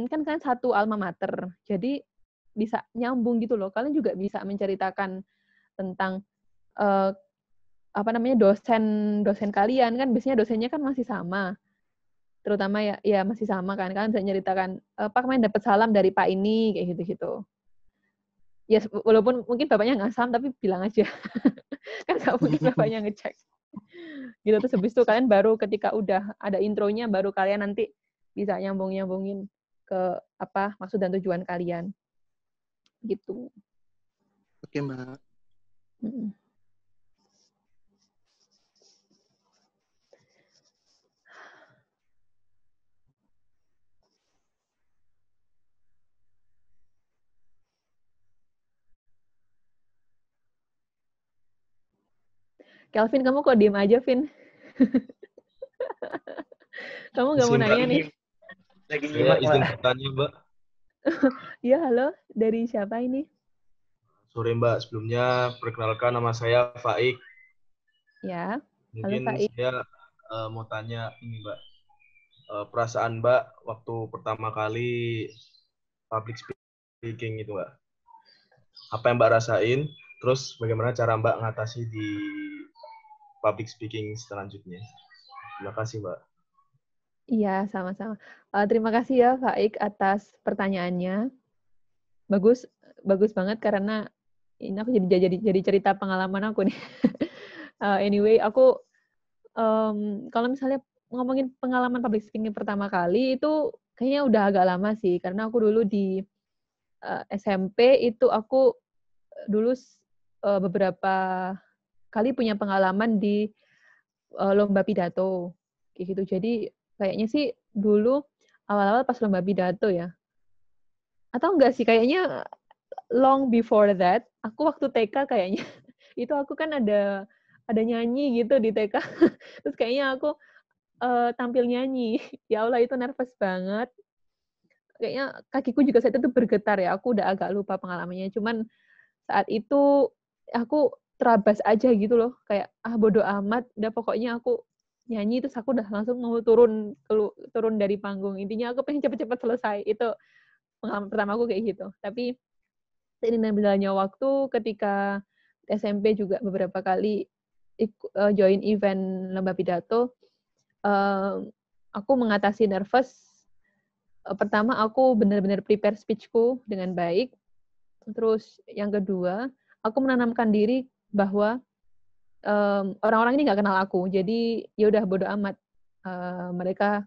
kan kalian satu alma mater, jadi bisa nyambung gitu loh. Kalian juga bisa menceritakan tentang dosen kalian kan biasanya dosennya kan masih sama, terutama ya masih sama kan. Kalian bisa menceritakan Pak kemarin dapat salam dari Pak ini kayak gitu-gitu. Ya walaupun mungkin bapaknya ngasam tapi bilang aja. Kan nggak mungkin bapaknya ngecek. Gitu, terus habis itu kalian baru ketika udah ada intronya baru kalian nanti bisa nyambungin ke apa maksud dan tujuan kalian. Gitu. Oke, Mbak. Kelvin, kamu kok diem aja, Vin? Kamu nggak mau nanya nih? Lagi nyimak, izin bertanya, Mbak. Iya, halo. Dari siapa ini? Sore, Mbak. Sebelumnya, perkenalkan nama saya Faik. Ya, mungkin halo, Faik. Saya mau tanya ini, Mbak. Perasaan Mbak waktu pertama kali public speaking itu, Mbak. Apa yang Mbak rasain? Terus bagaimana cara Mbak ngatasi di public speaking selanjutnya? Terima kasih, Mbak. Iya, sama-sama. Terima kasih ya, Faik, atas pertanyaannya. Bagus banget karena ini aku jadi cerita pengalaman aku nih. Anyway, aku kalau misalnya ngomongin pengalaman public speaking pertama kali itu kayaknya udah agak lama sih, karena aku dulu di SMP itu aku dulu beberapa kali punya pengalaman di lomba pidato kayak gitu. Jadi kayaknya sih dulu awal-awal pas lomba pidato ya. Atau enggak sih, kayaknya long before that, aku waktu TK kayaknya itu aku kan ada nyanyi gitu di TK. Terus kayaknya aku tampil nyanyi. Ya Allah, itu nervous banget. Kayaknya kakiku juga saat itu bergetar ya. Aku udah agak lupa pengalamannya. Cuman saat itu aku terabas aja gitu loh. Kayak bodo amat. Udah pokoknya aku nyanyi, terus aku udah langsung mau turun dari panggung. Intinya aku pengen cepet-cepet selesai. Itu pengalaman pertama aku kayak gitu. Tapi seiring berjalannya waktu, ketika SMP juga beberapa kali join event lomba pidato, aku mengatasi nervous. Pertama, aku benar-benar prepare speech-ku dengan baik. Terus yang kedua, aku menanamkan diri bahwa orang-orang ini nggak kenal aku. Jadi ya udah bodo amat. Mereka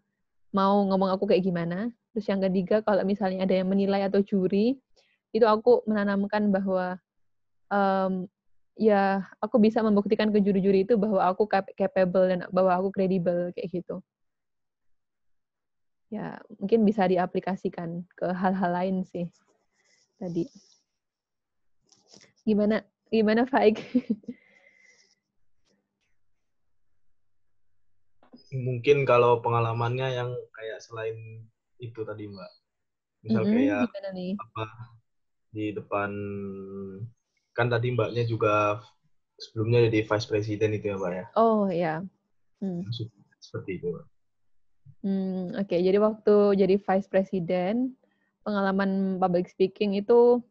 mau ngomong aku kayak gimana. Terus yang ketiga, kalau misalnya ada yang menilai atau juri, itu aku menanamkan bahwa ya aku bisa membuktikan ke juri-juri itu bahwa aku capable dan bahwa aku kredibel kayak gitu. Ya, mungkin bisa diaplikasikan ke hal-hal lain sih tadi. Gimana Faik? Mungkin kalau pengalamannya yang kayak selain itu tadi, Mbak. Misal kayak Gimana nih? apa di depan, kan tadi Mbaknya juga sebelumnya jadi vice president itu ya, Mbak ya? Oh ya. Seperti itu, Mbak. Oke. Jadi waktu jadi vice president, pengalaman public speaking itu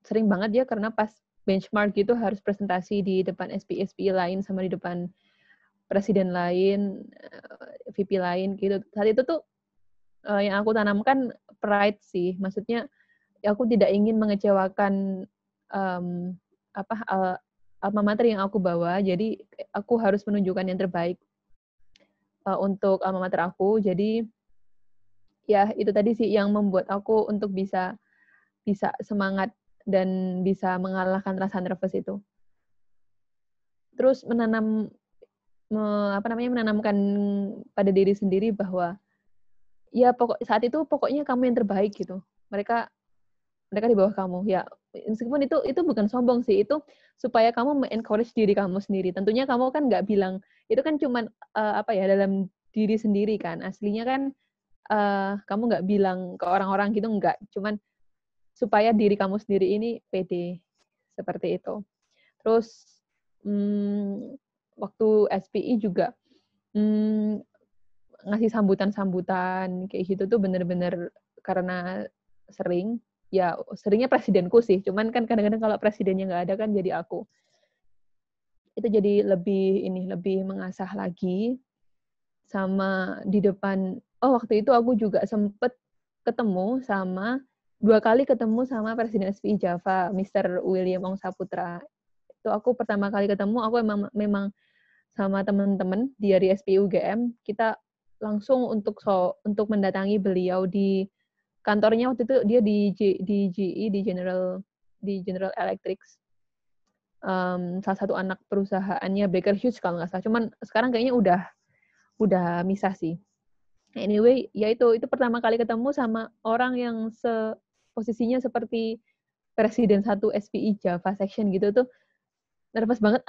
sering banget ya, karena pas benchmark gitu harus presentasi di depan SPI lain sama di depan presiden lain, VP lain gitu. Saat itu tuh yang aku tanamkan pride sih. Maksudnya aku tidak ingin mengecewakan alma mater yang aku bawa. Jadi aku harus menunjukkan yang terbaik untuk alma mater aku. Jadi ya itu tadi sih yang membuat aku untuk bisa semangat dan bisa mengalahkan rasa nervous itu. Terus menanamkan pada diri sendiri bahwa ya saat itu pokoknya kamu yang terbaik gitu. Mereka di bawah kamu. Ya, meskipun itu bukan sombong sih, itu supaya kamu encourage diri kamu sendiri. Tentunya kamu kan nggak bilang itu kan cuman dalam diri sendiri kan. Aslinya kan kamu nggak bilang ke orang-orang gitu, nggak. Cuman supaya diri kamu sendiri ini pede seperti itu. Terus waktu SPI juga ngasih sambutan kayak gitu tuh bener-bener karena seringnya presidenku sih, cuman kan kadang-kadang kalau presidennya nggak ada kan jadi aku. Itu jadi lebih mengasah lagi. Sama di depan, waktu itu aku juga sempet dua kali ketemu sama Presiden SPI Java, Mr. William Ong Saputra. Itu aku pertama kali ketemu, aku memang sama teman-teman dari SPI UGM, kita langsung untuk mendatangi beliau di kantornya. Waktu itu dia di GE, di General Electric, salah satu anak perusahaannya Baker Hughes kalau nggak salah. Cuman sekarang kayaknya udah misah sih. Anyway, ya itu pertama kali ketemu sama orang yang posisinya seperti Presiden 1 SPI Java Section gitu tuh. nervous banget,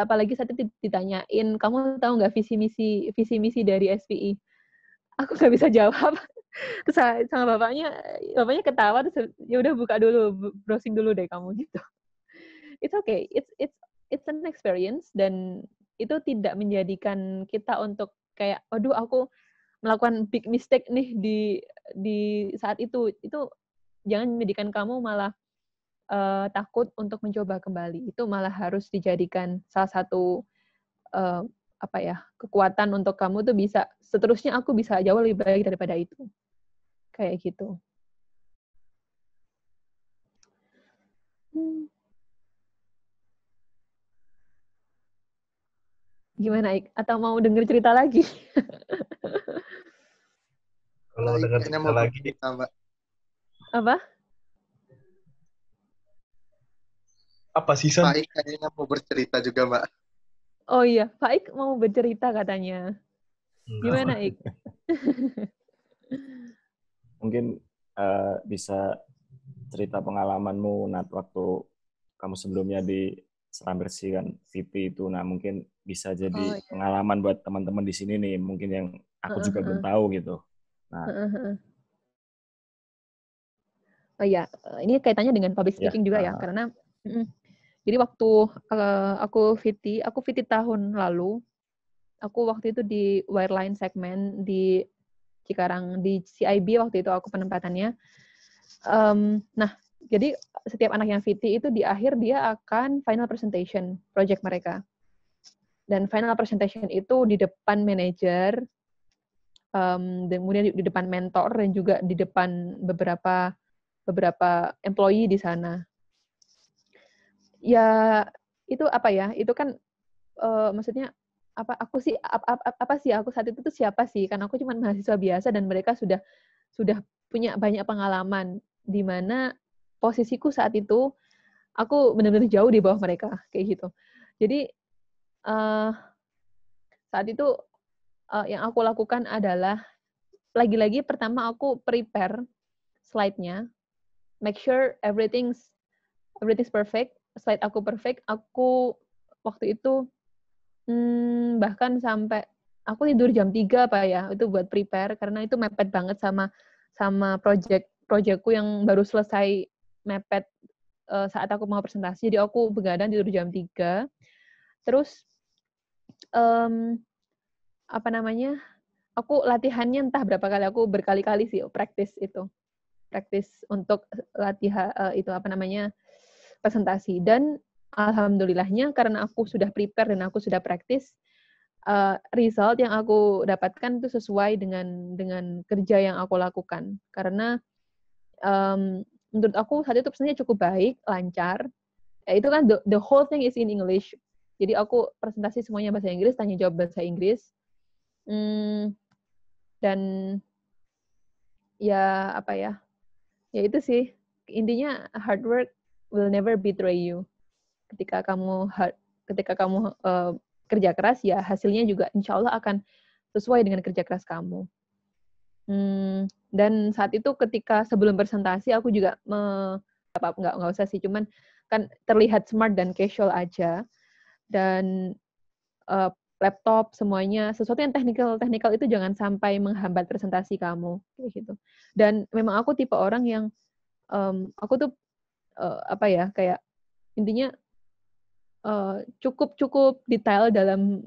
apalagi saat itu ditanyain, kamu tahu nggak visi misi dari SPI? Aku nggak bisa jawab. Terus sama bapaknya ketawa, terus ya udah buka dulu, browsing dulu deh kamu gitu. It's okay, it's an experience, dan itu tidak menjadikan kita untuk kayak, waduh aku melakukan big mistake nih di saat itu jangan menjadikan kamu malah takut untuk mencoba kembali. Itu malah harus dijadikan salah satu kekuatan untuk kamu tuh bisa seterusnya aku bisa jauh lebih baik daripada itu. Kayak gitu. Gimana, Ik? Atau mau denger cerita lagi? Kalau denger cerita lagi, Mbak. Apa? Apa sih, San? Pak Ik kayaknya mau bercerita juga, Mbak. Oh iya, Pak Ik mau bercerita katanya. Gimana, Ik? Mungkin bisa cerita pengalamanmu, Nat, waktu kamu sebelumnya di Seram Bersih kan, VP itu. Nah, mungkin bisa jadi pengalaman buat teman-teman di sini nih, mungkin yang aku juga belum tahu gitu. Nah. Oh iya, ini kaitannya dengan public speaking juga ya, karena jadi waktu aku VT tahun lalu, aku waktu itu di wireline segmen di Cikarang, di CIB waktu itu aku penempatannya. Nah, jadi setiap anak yang VT itu di akhir dia akan final presentation project mereka. Dan final presentation itu di depan manajer, dan kemudian di depan mentor, dan juga di depan beberapa employee di sana. Ya, itu apa ya? Itu kan maksudnya aku saat itu tuh siapa sih? Karena aku cuma mahasiswa biasa dan mereka sudah punya banyak pengalaman, di mana posisiku saat itu aku benar-benar jauh di bawah mereka kayak gitu. Jadi saat itu yang aku lakukan adalah lagi-lagi pertama aku prepare slide-nya, make sure everything's perfect, slide aku perfect. Aku waktu itu bahkan sampai aku tidur jam 3 Pak ya, itu buat prepare karena itu mepet banget sama projectku yang baru selesai mepet saat aku mau presentasi. Jadi aku begadang tidur jam 3. Terus aku latihannya entah berapa kali, aku berkali-kali sih praktis untuk latihan presentasi. Dan alhamdulillahnya karena aku sudah prepare dan aku sudah praktis, result yang aku dapatkan itu sesuai dengan kerja yang aku lakukan. Karena menurut aku saat itu presentasinya cukup baik, lancar. Itu kan the whole thing is in English. Jadi aku presentasi semuanya bahasa Inggris, tanya jawab bahasa Inggris. Dan ya ya itu sih intinya, hard work will never betray you. Ketika kamu kerja keras, ya hasilnya juga insya Allah akan sesuai dengan kerja keras kamu. Dan saat itu ketika sebelum presentasi aku juga nggak usah sih, cuman kan terlihat smart dan casual aja, dan laptop semuanya, sesuatu yang teknikal itu jangan sampai menghambat presentasi kamu kayak gitu. Dan memang aku tipe orang yang aku tuh kayak intinya cukup detail dalam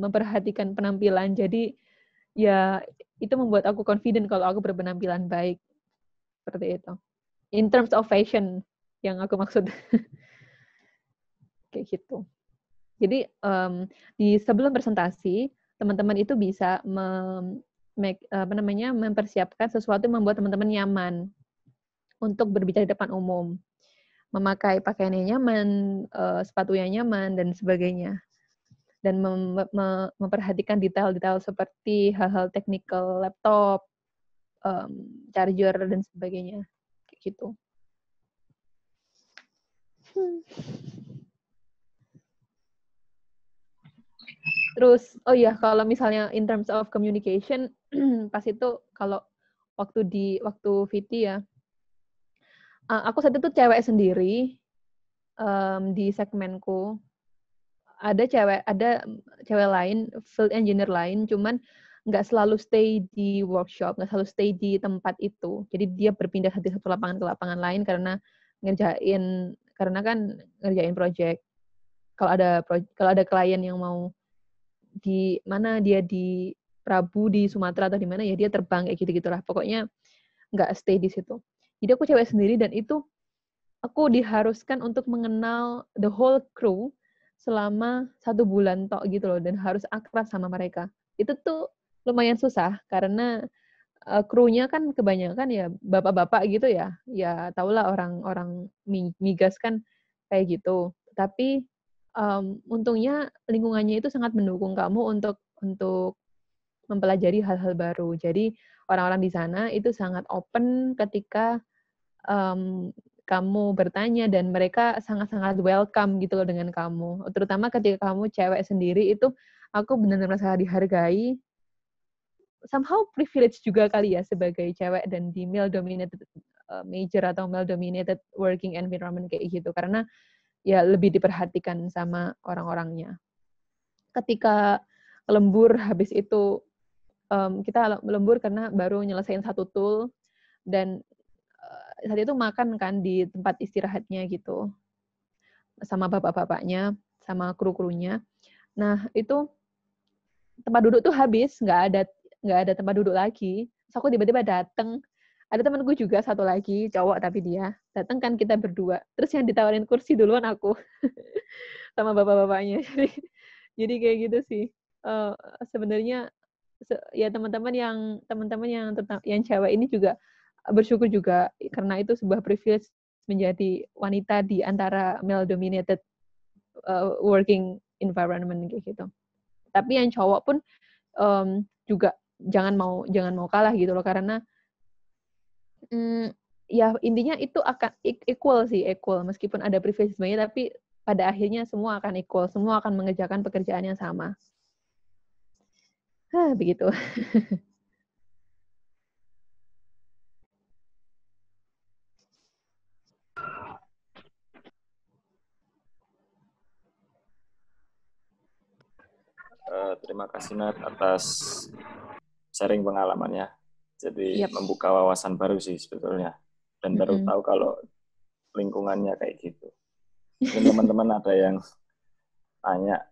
memperhatikan penampilan. Jadi ya itu membuat aku confident kalau aku berpenampilan baik seperti itu. In terms of fashion yang aku maksud. Kayak gitu. Jadi di sebelum presentasi, teman-teman itu bisa mempersiapkan sesuatu yang membuat teman-teman nyaman untuk berbicara di depan umum, memakai pakaian yang nyaman, sepatu yang nyaman dan sebagainya, dan memperhatikan detail-detail seperti hal-hal teknikal laptop, charger dan sebagainya, kayak gitu. Terus, oh iya, kalau misalnya in terms of communication, pas itu kalau waktu VT ya, aku saat itu cewek sendiri di segmenku, ada cewek lain, field engineer lain, cuman nggak selalu stay di workshop, nggak selalu stay di tempat itu. Jadi dia berpindah dari satu lapangan ke lapangan lain karena ngerjain project. Kalau ada klien yang mau di mana, dia di Prabu di Sumatera atau di mana, ya dia terbang kayak gitu-gitulah. Pokoknya nggak stay di situ. Jadi aku cewek sendiri dan itu aku diharuskan untuk mengenal the whole crew selama 1 bulan tok gitu loh, dan harus akrab sama mereka. Itu tuh lumayan susah karena krunya kan kebanyakan ya bapak-bapak gitu ya. Ya tahulah orang-orang migas kan kayak gitu. Tapi untungnya lingkungannya itu sangat mendukung kamu untuk mempelajari hal-hal baru. Jadi orang-orang di sana itu sangat open ketika kamu bertanya, dan mereka sangat-sangat welcome gitu loh dengan kamu. Terutama ketika kamu cewek sendiri, itu aku benar-benar merasa dihargai. Somehow privilege juga kali ya sebagai cewek dan di male-dominated major atau male-dominated working environment kayak gitu. Karena ya lebih diperhatikan sama orang-orangnya. Ketika lembur, habis itu kita lembur karena baru nyelesain satu tool, dan saat itu makan kan di tempat istirahatnya gitu sama bapak-bapaknya, sama kru-krunya. Nah itu tempat duduk tuh habis, nggak ada tempat duduk lagi. Terus aku tiba-tiba dateng, ada temanku juga satu lagi cowok, tapi dia dateng kan, kita berdua. Terus yang ditawarin kursi duluan aku sama bapak-bapaknya. Jadi kayak gitu sih. Sebenarnya ya teman-teman yang cewek ini juga bersyukur juga karena itu sebuah privilege menjadi wanita di antara male dominated working environment kayak gitu. Tapi yang cowok pun juga jangan mau kalah gitu loh, karena ya intinya itu akan equal meskipun ada privilege banyak, tapi pada akhirnya semua akan equal, semua akan mengerjakan pekerjaan yang sama. Begitu. Terima kasih Nat atas sharing pengalamannya. Jadi membuka wawasan baru sih sebetulnya. Dan baru tahu kalau lingkungannya kayak gitu. Mungkin teman-teman ada yang tanya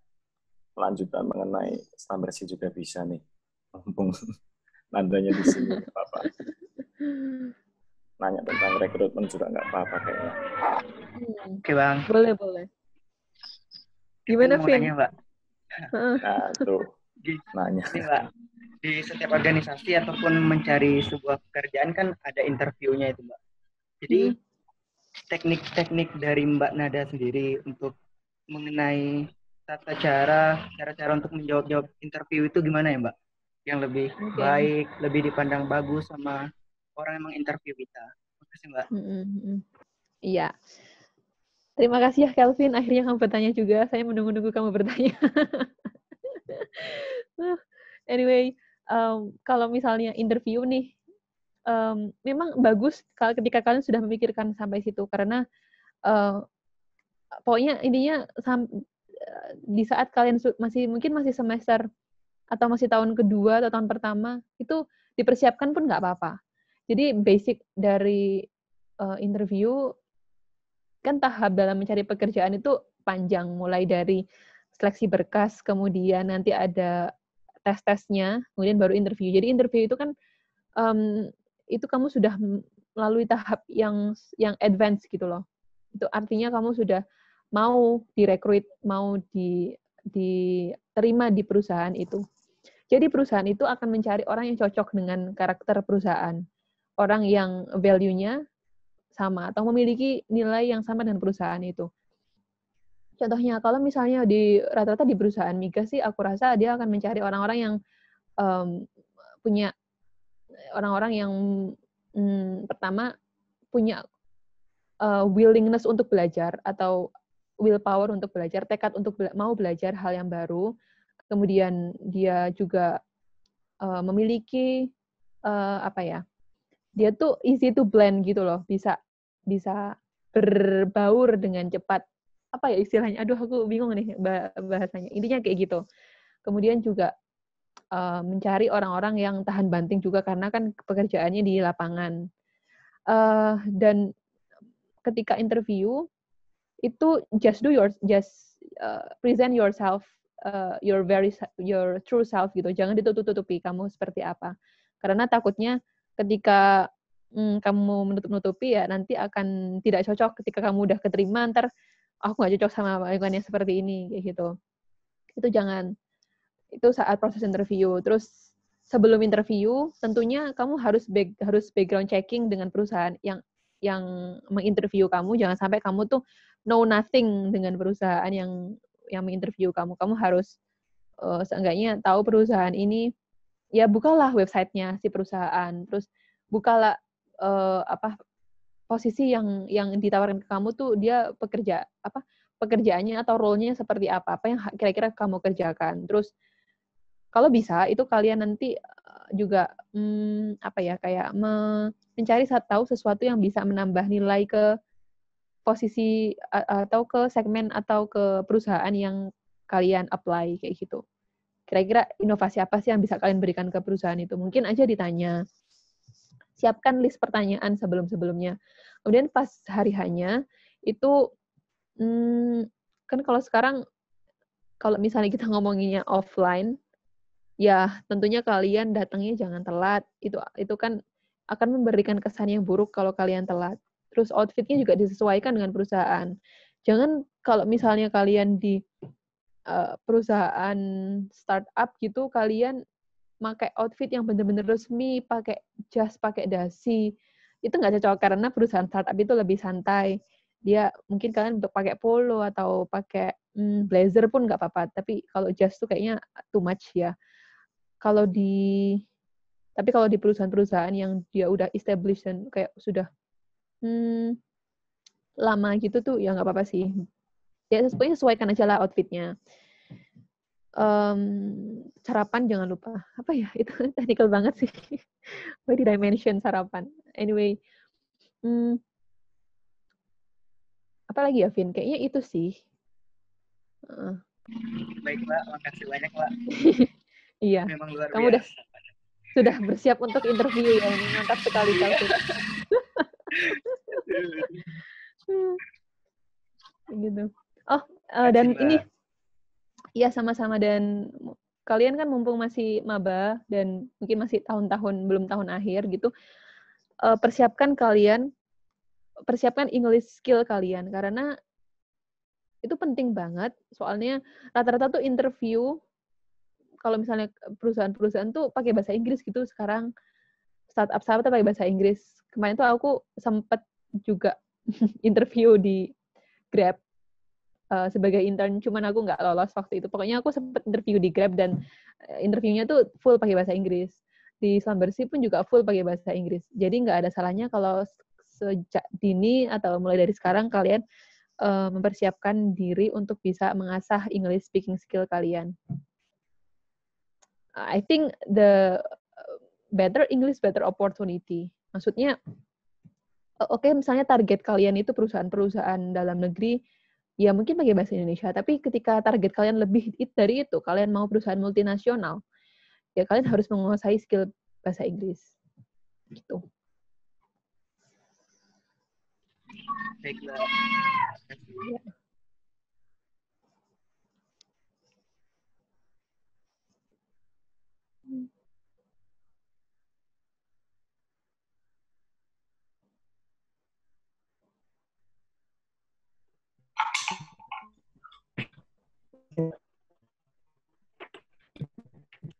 lanjutan mengenai Slambersih juga bisa nih. Mumpung nadanya di sini, apa-apa. Nanya tentang rekrutmen juga nggak apa-apa kayaknya. Oke Bang. Boleh. Gimana Vin? Mbak? Nah tuh, nanya. Ini Mbak, di setiap organisasi ataupun mencari sebuah pekerjaan kan ada interviewnya itu Mbak. Jadi teknik-teknik dari Mbak Nada sendiri untuk mengenai tata cara untuk menjawab interview itu gimana ya Mbak? Yang lebih baik, lebih dipandang bagus sama orang yang menginterview kita. Terima kasih Mbak. Iya. Terima kasih ya Kelvin, akhirnya kamu bertanya juga. Saya menunggu-nunggu kamu bertanya. Anyway, kalau misalnya interview nih, memang bagus ketika kalian sudah memikirkan sampai situ, karena pokoknya intinya di saat kalian mungkin masih semester atau masih tahun kedua atau tahun pertama, itu dipersiapkan pun nggak apa-apa. Jadi basic dari interview, kan tahap dalam mencari pekerjaan itu panjang, mulai dari seleksi berkas, kemudian nanti ada tes-tesnya, kemudian baru interview. Jadi interview itu kan itu kamu sudah melalui tahap yang advance gitu loh. Itu artinya kamu sudah mau direkrut, mau diterima di perusahaan itu. Jadi perusahaan itu akan mencari orang yang cocok dengan karakter perusahaan. Orang yang value-nya sama atau memiliki nilai yang sama dengan perusahaan itu. Contohnya, kalau misalnya rata-rata di perusahaan migas sih, aku rasa dia akan mencari orang-orang yang punya orang-orang yang pertama punya willingness untuk belajar atau willpower untuk belajar, tekad untuk mau belajar hal yang baru. Kemudian dia juga memiliki dia tuh easy to blend gitu loh, bisa berbaur dengan cepat apa ya istilahnya? Aduh, aku bingung nih bahasanya. Intinya kayak gitu. Kemudian juga mencari orang-orang yang tahan banting juga karena kan pekerjaannya di lapangan. Dan ketika interview itu just present yourself, your true self gitu. Jangan ditutup-tutupi kamu seperti apa. Karena takutnya ketika kamu menutup-nutupi ya nanti akan tidak cocok ketika kamu udah keterima, ntar aku nggak cocok sama lingkungan yang seperti ini kayak gitu. Itu jangan. Itu saat proses interview. Terus sebelum interview tentunya kamu harus background checking dengan perusahaan yang menginterview kamu. Jangan sampai kamu tuh know nothing dengan perusahaan yang menginterview kamu. Kamu harus seenggaknya tahu perusahaan ini. Ya bukalah websitenya si perusahaan. Terus bukalah posisi yang ditawarkan ke kamu tuh dia pekerjaannya atau role-nya seperti apa yang kira-kira kamu kerjakan. Terus kalau bisa itu kalian nanti juga kayak mencari tahu sesuatu yang bisa menambah nilai ke posisi atau ke segmen atau ke perusahaan yang kalian apply kayak gitu. Kira-kira inovasi apa sih yang bisa kalian berikan ke perusahaan itu? Mungkin aja ditanya. Siapkan list pertanyaan sebelum-sebelumnya. Kemudian pas hari hanya itu kan kalau sekarang kalau misalnya kita ngomonginnya offline, ya tentunya kalian datangnya jangan telat. Itu kan akan memberikan kesan yang buruk kalau kalian telat. Terus outfitnya juga disesuaikan dengan perusahaan. Jangan kalau misalnya kalian di perusahaan startup gitu, kalian pakai outfit yang benar-benar resmi, pakai jas, pakai dasi. Itu nggak cocok karena perusahaan startup itu lebih santai. Dia mungkin kalian untuk pakai polo atau pakai blazer pun nggak apa-apa. Tapi kalau jas tuh kayaknya too much ya. Tapi kalau di perusahaan-perusahaan yang dia udah established dan kayak sudah lama gitu tuh ya nggak apa-apa sih. Ya sesuaikan aja lah outfitnya. Sarapan jangan lupa. Apa ya? Itu technical banget sih. Why did I mention sarapan? Anyway, apa lagi ya, Vin? Kayaknya itu sih. Baik, Mbak. Makasih banyak, Mbak. Iya. Memang luar Kamu biasa. sudah bersiap untuk interview ya. Ini mantap sekali kamu. Gitu. Oh, dan ini iya sama-sama, dan kalian kan mumpung masih maba dan mungkin masih belum tahun akhir gitu, persiapkan English skill kalian karena itu penting banget. Soalnya rata-rata tuh interview kalau misalnya perusahaan-perusahaan tuh pakai bahasa Inggris gitu sekarang. Startup pakai bahasa Inggris. Kemarin tuh aku sempet juga interview di Grab sebagai intern, cuman aku nggak lolos waktu itu. Pokoknya aku sempet interview di Grab dan interviewnya tuh full pakai bahasa Inggris. Di Slambersi pun juga full pakai bahasa Inggris. Jadi nggak ada salahnya kalau sejak dini atau mulai dari sekarang kalian mempersiapkan diri untuk bisa mengasah English speaking skill kalian. I think the better English, better opportunity. Maksudnya, oke, misalnya target kalian itu perusahaan-perusahaan dalam negeri, ya mungkin pakai bahasa Indonesia. Tapi ketika target kalian lebih dari itu, kalian mau perusahaan multinasional, ya kalian harus menguasai skill bahasa Inggris. Gitu. Baiklah. Ya.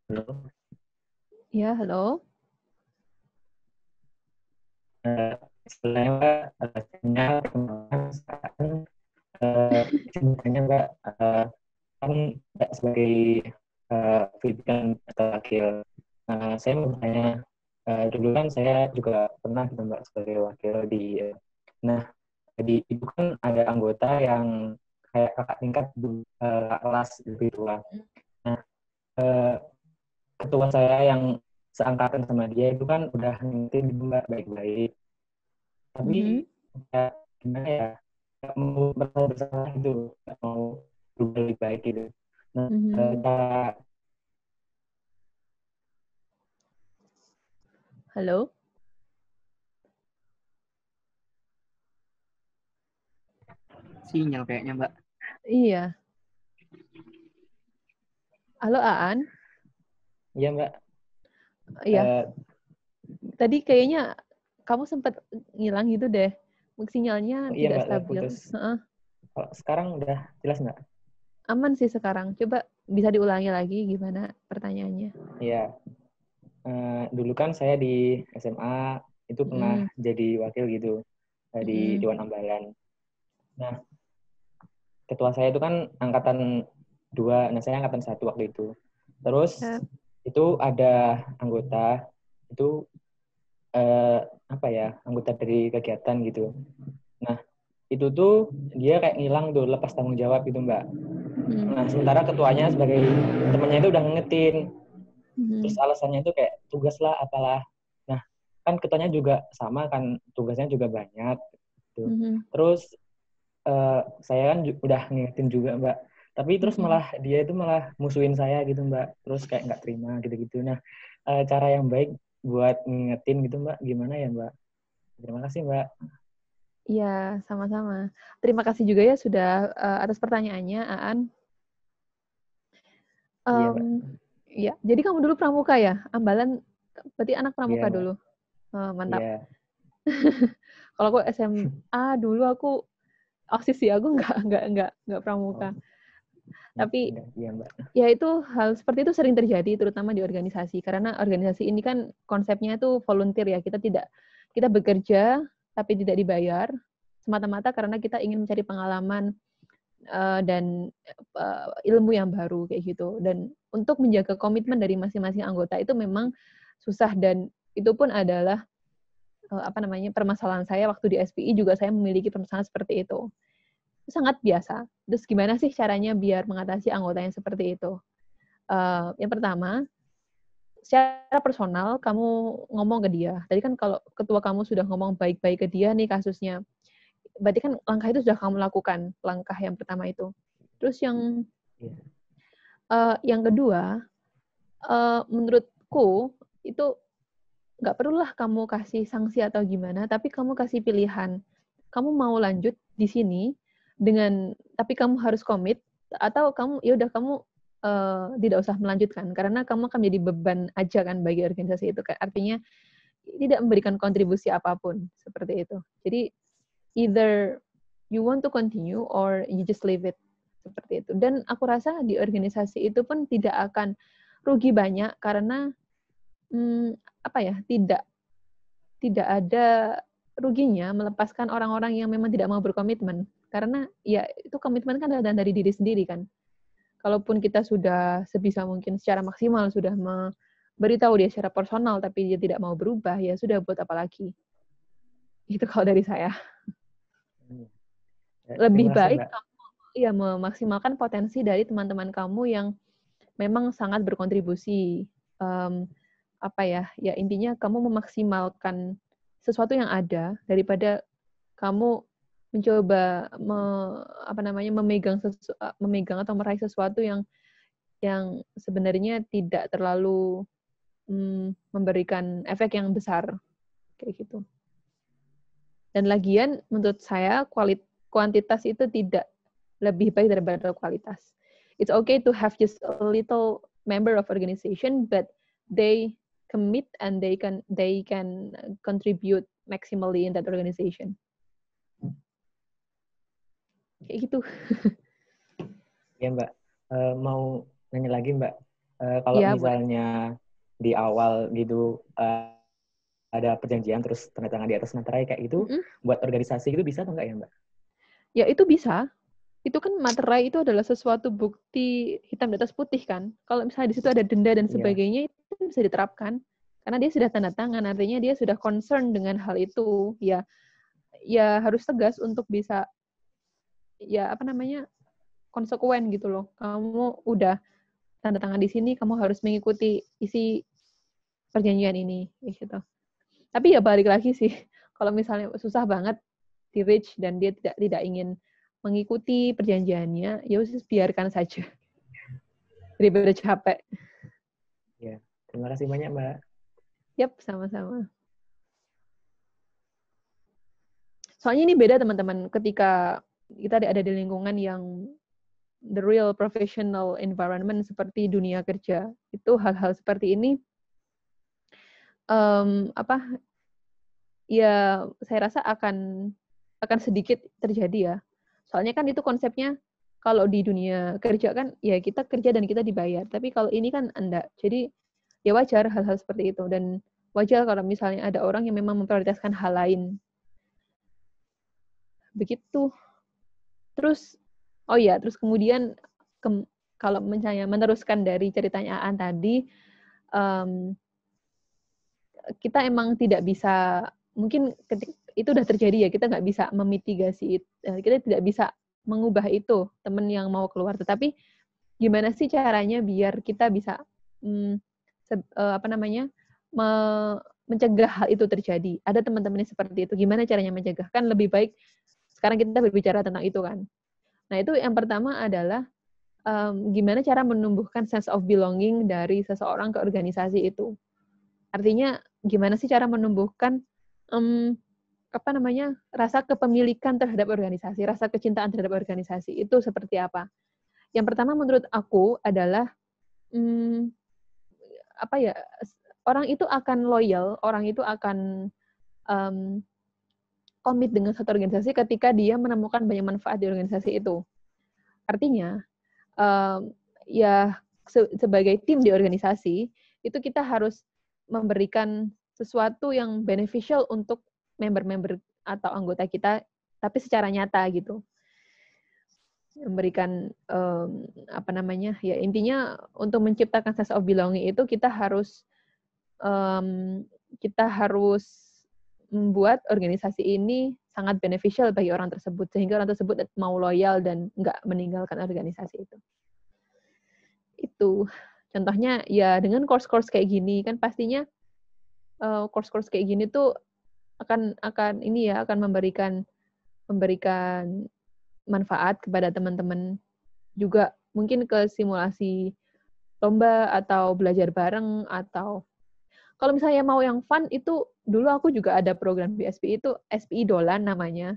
Halo. Ya, halo. Sebenarnya Mbak, kan Mbak sebagai pimpinan atau wakil, saya mau bertanya, dulu kan saya juga pernah Mbak sebagai wakil di, itu kan ada anggota yang kayak kakak tingkat kelas lebih tua. Nah, ketua saya yang seangkatan sama dia itu kan udah ngingetin Mbak baik-baik. Tapi ya, gimana ya, nggak mau merasa bersalah gitu, nggak mau berubah lebih baik gitu. Nah, Halo? Sinyal kayaknya, Mbak. Iya. Halo, Aan? Iya, Mbak. Iya. Tadi kayaknya kamu sempat ngilang gitu deh. Sinyalnya iya, tidak Mbak, stabil. Kalau sekarang udah jelas nggak? Aman sih sekarang. Coba bisa diulangi lagi gimana pertanyaannya? Iya. Dulu kan saya di SMA itu pernah jadi wakil gitu di Dewan Ambalan. Nah, ketua saya itu kan angkatan 2, nah saya angkatan 1 waktu itu. Terus itu ada anggota itu anggota dari kegiatan gitu. Nah, itu tuh dia kayak ngilang tuh, lepas tanggung jawab gitu, Mbak. Nah, sementara ketuanya sebagai temannya itu udah ngingetin. Terus alasannya itu kayak tugas lah, apalah. Nah, kan ketuanya juga sama kan, tugasnya juga banyak gitu. Terus saya kan udah ngingetin juga, Mbak. Tapi terus malah dia itu malah musuhin saya gitu, Mbak. Terus kayak nggak terima gitu-gitu. Nah, cara yang baik buat ngingetin gitu, Mbak, gimana ya, Mbak? Terima kasih, Mbak. Iya, sama-sama. Terima kasih juga ya sudah atas pertanyaannya, Aan. Iya, Mbak. Ya, jadi kamu dulu pramuka ya? Ambalan berarti anak pramuka Mbak. dulu. Mantap. Iya. Kalau aku SMA dulu aku OSIS sih, aku nggak pramuka. Tapi iya, Mbak. Ya itu hal seperti itu sering terjadi terutama di organisasi karena organisasi ini kan konsepnya itu volunteer ya. Kita bekerja tapi tidak dibayar semata-mata karena kita ingin mencari pengalaman dan ilmu yang baru kayak gitu. Dan untuk menjaga komitmen dari masing-masing anggota itu memang susah dan itu pun adalah permasalahan saya waktu di SPI juga saya memiliki permasalahan seperti itu. Sangat biasa. Terus gimana sih caranya biar mengatasi anggota yang seperti itu? Yang pertama, secara personal kamu ngomong ke dia. Tadi kan kalau ketua kamu sudah ngomong baik-baik ke dia nih kasusnya, berarti kan langkah itu sudah kamu lakukan, langkah yang pertama itu. Terus yang kedua, menurutku itu nggak perlulah kamu kasih sanksi atau gimana, tapi kamu kasih pilihan. Kamu mau lanjut di sini tapi kamu harus komit, atau kamu ya udah kamu tidak usah melanjutkan karena kamu akan menjadi beban aja kan bagi organisasi itu. Artinya tidak memberikan kontribusi apapun seperti itu. Jadi either you want to continue or you just leave it seperti itu. Dan aku rasa di organisasi itu pun tidak akan rugi banyak karena tidak ada ruginya melepaskan orang-orang yang memang tidak mau berkomitmen karena ya itu komitmen kan adalah dari diri sendiri kan. Kalaupun kita sudah sebisa mungkin secara maksimal sudah memberitahu dia secara personal tapi dia tidak mau berubah, ya sudah buat apa lagi. Itu kalau dari saya. Lebih baik kamu memaksimalkan potensi dari teman-teman kamu yang memang sangat berkontribusi. Ya intinya kamu memaksimalkan sesuatu yang ada daripada kamu mencoba memegang atau meraih sesuatu yang sebenarnya tidak terlalu memberikan efek yang besar kayak gitu. Dan lagian menurut saya kuantitas itu tidak lebih baik daripada kualitas. It's okay to have just a little member of organization, but they commit and they can contribute maximally in that organization. Kayak gitu. Ya, Mbak. Mau nanya lagi, Mbak. Kalau misalnya di awal gitu ada perjanjian terus tanda tangan di atas materai kayak gitu, buat organisasi itu bisa atau enggak ya, Mbak? Ya, itu bisa. Itu kan materai itu adalah sesuatu bukti hitam di atas putih kan. Kalau misalnya di situ ada denda dan sebagainya, itu bisa diterapkan. Karena dia sudah tanda tangan, artinya dia sudah concern dengan hal itu. Ya harus tegas untuk bisa konsekuen gitu loh. Kamu udah tanda tangan di sini, kamu harus mengikuti isi perjanjian ini gitu. Tapi ya balik lagi sih, kalau misalnya susah banget di reach dan dia tidak ingin mengikuti perjanjiannya, ya udah biarkan saja. Daripada capek. Ya, terima kasih banyak, Mbak. Yap, sama-sama. Soalnya ini beda teman-teman ketika kita ada di lingkungan yang the real professional environment seperti dunia kerja. Itu hal-hal seperti ini ya saya rasa akan sedikit terjadi ya. Soalnya kan itu konsepnya kalau di dunia kerja kan ya kita kerja dan kita dibayar. Tapi kalau ini kan enggak. Jadi ya wajar hal-hal seperti itu dan wajar kalau misalnya ada orang yang memang memprioritaskan hal lain. Begitu. Terus terus kemudian kalau misalnya meneruskan dari ceritanya Aan tadi, kita emang tidak bisa, mungkin itu udah terjadi ya, kita nggak bisa memitigasi, kita tidak bisa mengubah itu, teman yang mau keluar. Tetapi gimana sih caranya biar kita bisa mencegah hal itu terjadi? Ada teman-teman yang seperti itu, gimana caranya mencegah? Kan lebih baik sekarang kita berbicara tentang itu kan. Nah itu yang pertama adalah gimana cara menumbuhkan sense of belonging dari seseorang ke organisasi itu. Artinya gimana sih cara menumbuhkan rasa kepemilikan terhadap organisasi, rasa kecintaan terhadap organisasi itu seperti apa? Yang pertama menurut aku adalah orang itu akan loyal, orang itu akan komit dengan satu organisasi ketika dia menemukan banyak manfaat di organisasi itu. Artinya sebagai tim di organisasi itu kita harus memberikan sesuatu yang beneficial untuk member-member atau anggota kita, tapi secara nyata gitu. Memberikan intinya untuk menciptakan sense of belonging itu kita harus membuat organisasi ini sangat beneficial bagi orang tersebut sehingga orang tersebut mau loyal dan nggak meninggalkan organisasi itu. Itu contohnya ya dengan course-course kayak gini kan pastinya course-course kayak gini tuh akan memberikan manfaat kepada teman-teman juga, mungkin ke simulasi lomba atau belajar bareng, atau kalau misalnya mau yang fun itu dulu aku juga ada program di SPI itu SPI Dolan namanya.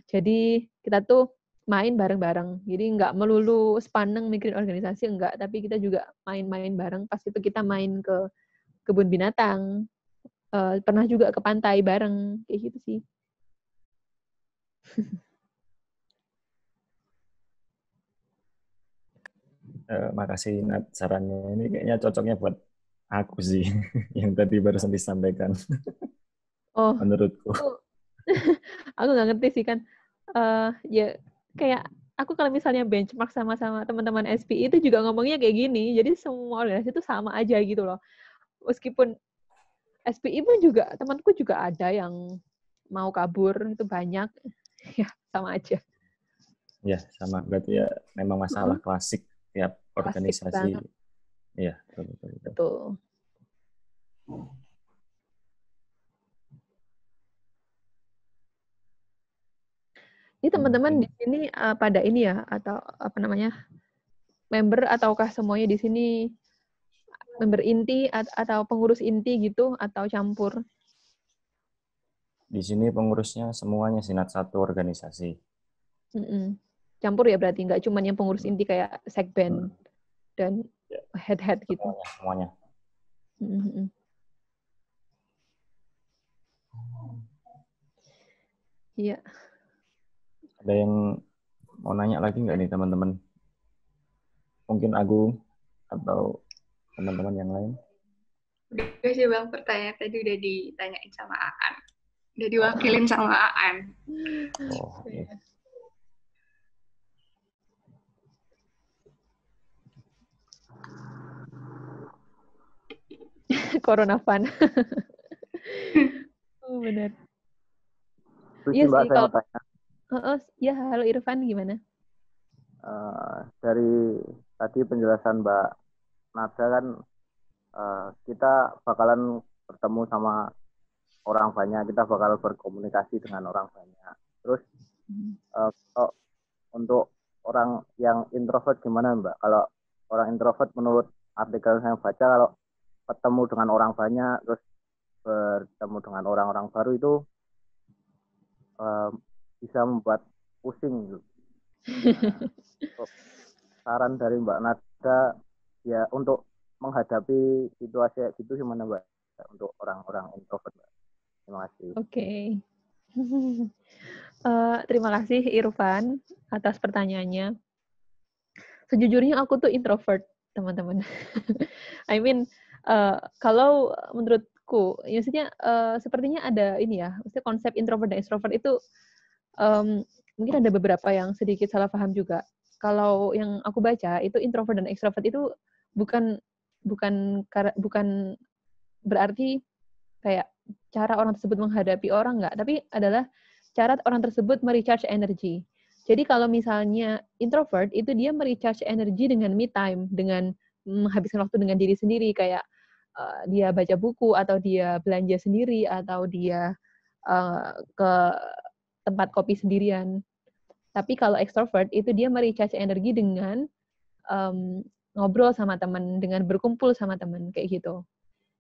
Jadi kita tuh main bareng-bareng. Jadi nggak melulu sepaneng mikirin organisasi, enggak, tapi kita juga main-main bareng. Pas itu kita main ke kebun binatang, pernah juga ke pantai bareng, kayak gitu sih. Makasih Nat, sarannya ini kayaknya cocoknya buat aku sih yang tadi barusan disampaikan. Menurutku. Aku nggak ngerti sih kan. Ya kayak aku kalau misalnya benchmark sama teman-teman SPI itu juga ngomongnya kayak gini. Jadi semua organisasi itu sama aja gitu loh. Meskipun SPI pun juga temanku juga ada yang mau kabur, itu banyak. Ya sama aja. Ya sama, berarti ya memang masalah klasik tiap organisasi. Iya, betul. Ini teman-teman di sini pada ini ya, atau member ataukah semuanya di sini member inti atau pengurus inti gitu, atau campur? Di sini pengurusnya semuanya Sinat satu organisasi. Campur ya berarti, nggak cuma yang pengurus inti kayak sekben dan head gitu. Semuanya. Iya. Ada yang mau nanya lagi nggak nih teman-teman? Mungkin Agung atau teman-teman yang lain? Udah sih Bang, pertanyaan tadi udah ditanyain sama Aan. Udah diwakilin sama Aan. Okay. Corona fun. Oh benar. Iya sih kalau tanya. Ya, halo Irfan, gimana? Dari tadi penjelasan Mbak Nada kan kita bakalan bertemu sama orang banyak, kita bakal berkomunikasi dengan orang banyak. Terus kalau untuk orang yang introvert gimana Mbak? Kalau orang introvert menurut artikel yang saya baca, kalau ketemu dengan orang banyak terus bertemu dengan orang-orang baru itu bisa membuat pusing gitu. Saran dari Mbak Nada ya untuk menghadapi situasi kayak gitu gimana Mbak untuk orang-orang introvert Mbak? Terima kasih. Oke. Terima kasih Irfan atas pertanyaannya. Sejujurnya aku tuh introvert, teman-teman. I mean, kalau menurutku, maksudnya sepertinya ada ini ya, maksudnya konsep introvert dan extrovert itu mungkin ada beberapa yang sedikit salah paham juga. Kalau yang aku baca itu introvert dan extrovert itu bukan berarti kayak cara orang tersebut menghadapi orang enggak, tapi adalah cara orang tersebut merecharge energi. Jadi kalau misalnya introvert itu dia merecharge energi dengan me time, dengan menghabiskan waktu dengan diri sendiri, kayak dia baca buku atau dia belanja sendiri atau dia ke tempat kopi sendirian. Tapi kalau extrovert itu dia merecharge energi dengan ngobrol sama teman, dengan berkumpul sama teman kayak gitu.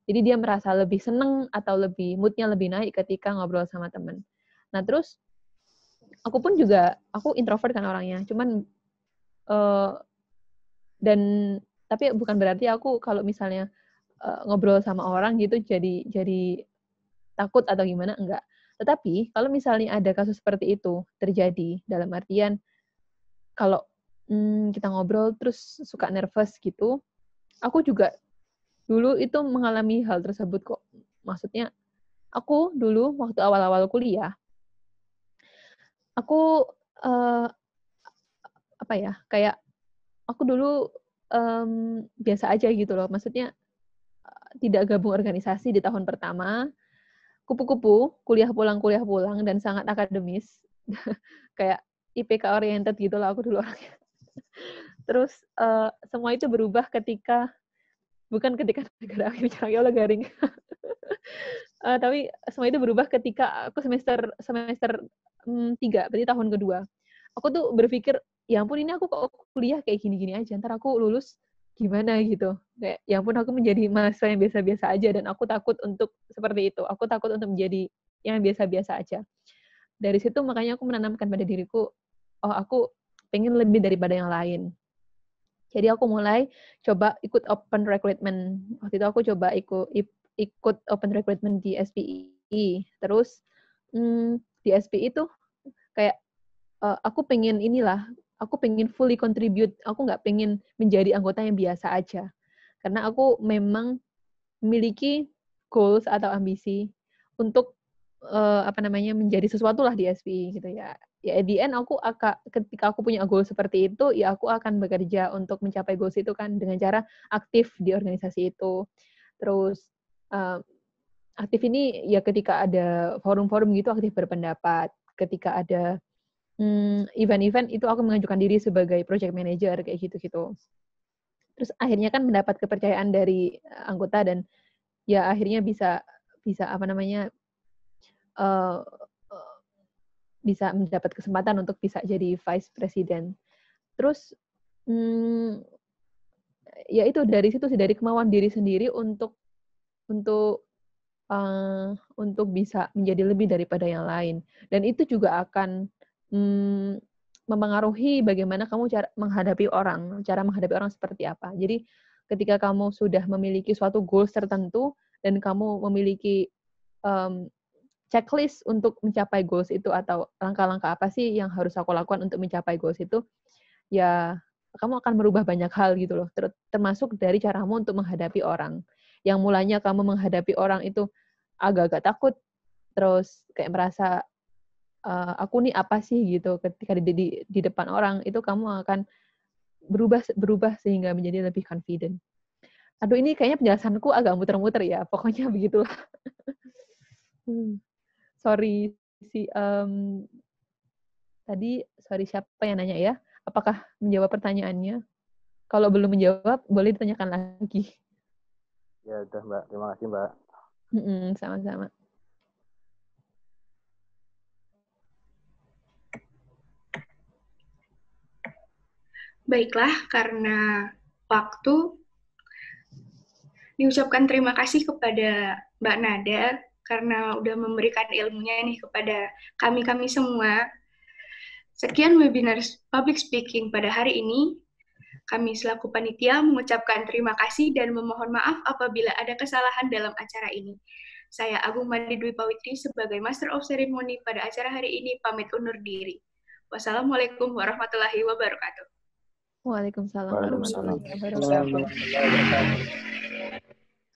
Jadi dia merasa lebih seneng atau lebih moodnya lebih naik ketika ngobrol sama teman. Nah terus aku pun juga aku introvert kan orangnya, cuman tapi bukan berarti aku kalau misalnya ngobrol sama orang gitu jadi takut atau gimana, enggak. Tetapi kalau misalnya ada kasus seperti itu terjadi, dalam artian kalau kita ngobrol terus suka nervous gitu, aku juga dulu itu mengalami hal tersebut kok. Maksudnya aku dulu waktu awal-awal kuliah, aku kayak aku dulu biasa aja gitu loh. Maksudnya tidak gabung organisasi di tahun pertama, kupu-kupu, kuliah pulang, dan sangat akademis. Kayak IPK oriented gitu lah aku dulu orangnya. Terus semua itu berubah bukan ketika negara aku bicara ya Allah garing. Tapi semua itu berubah ketika aku semester 3, berarti tahun kedua. Aku tuh berpikir, ya ampun ini aku kok kuliah kayak gini-gini aja, ntar aku lulus gimana gitu. Kayak, ya ampun aku menjadi mahasiswa yang biasa-biasa aja, dan aku takut untuk seperti itu. Aku takut untuk menjadi yang biasa-biasa aja. Dari situ makanya aku menanamkan pada diriku, oh aku pengen lebih daripada yang lain. Jadi aku mulai coba ikut open recruitment. Waktu itu aku coba ikut open recruitment di SPI. Terus di SPI itu kayak aku pengen fully contribute. Aku nggak pengen menjadi anggota yang biasa aja. Karena aku memang memiliki goals atau ambisi untuk menjadi sesuatu lah di SPI gitu ya. Ya at the end ketika aku punya goal seperti itu, ya aku akan bekerja untuk mencapai goals itu kan dengan cara aktif di organisasi itu. Terus aktif ini ya ketika ada forum-forum gitu aktif berpendapat. Ketika ada event-event itu aku mengajukan diri sebagai project manager kayak gitu-gitu. Terus akhirnya kan mendapat kepercayaan dari anggota dan ya akhirnya bisa bisa mendapat kesempatan untuk bisa jadi vice president. Terus ya itu dari situ sih, dari kemauan diri sendiri untuk bisa menjadi lebih daripada yang lain. Dan itu juga akan mempengaruhi bagaimana kamu cara menghadapi orang seperti apa. Jadi ketika kamu sudah memiliki suatu goals tertentu dan kamu memiliki checklist untuk mencapai goals itu atau langkah-langkah apa sih yang harus aku lakukan untuk mencapai goals itu, ya kamu akan merubah banyak hal gitu loh, termasuk dari caramu untuk menghadapi orang. Yang mulanya kamu menghadapi orang itu agak-agak takut, terus kayak merasa aku nih apa sih gitu ketika di depan orang, itu kamu akan berubah sehingga menjadi lebih confident. Aduh ini kayaknya penjelasanku agak muter-muter ya, pokoknya begitulah. Sorry tadi siapa yang nanya ya? Apakah menjawab pertanyaannya? Kalau belum menjawab, boleh ditanyakan lagi. Ya udah Mbak, terima kasih Mbak. Sama-sama. Baiklah, karena waktu, diucapkan terima kasih kepada Mbak Nada karena udah memberikan ilmunya nih kepada kami-kami semua. Sekian webinar public speaking pada hari ini. Kami selaku panitia mengucapkan terima kasih dan memohon maaf apabila ada kesalahan dalam acara ini. Saya Agung Mandi Dwi Pawitri sebagai Master of Ceremony pada acara hari ini pamit undur diri. Wassalamualaikum warahmatullahi wabarakatuh. Waalaikumsalam Waalaikumsalam. warahmatullahi wabarakatuh.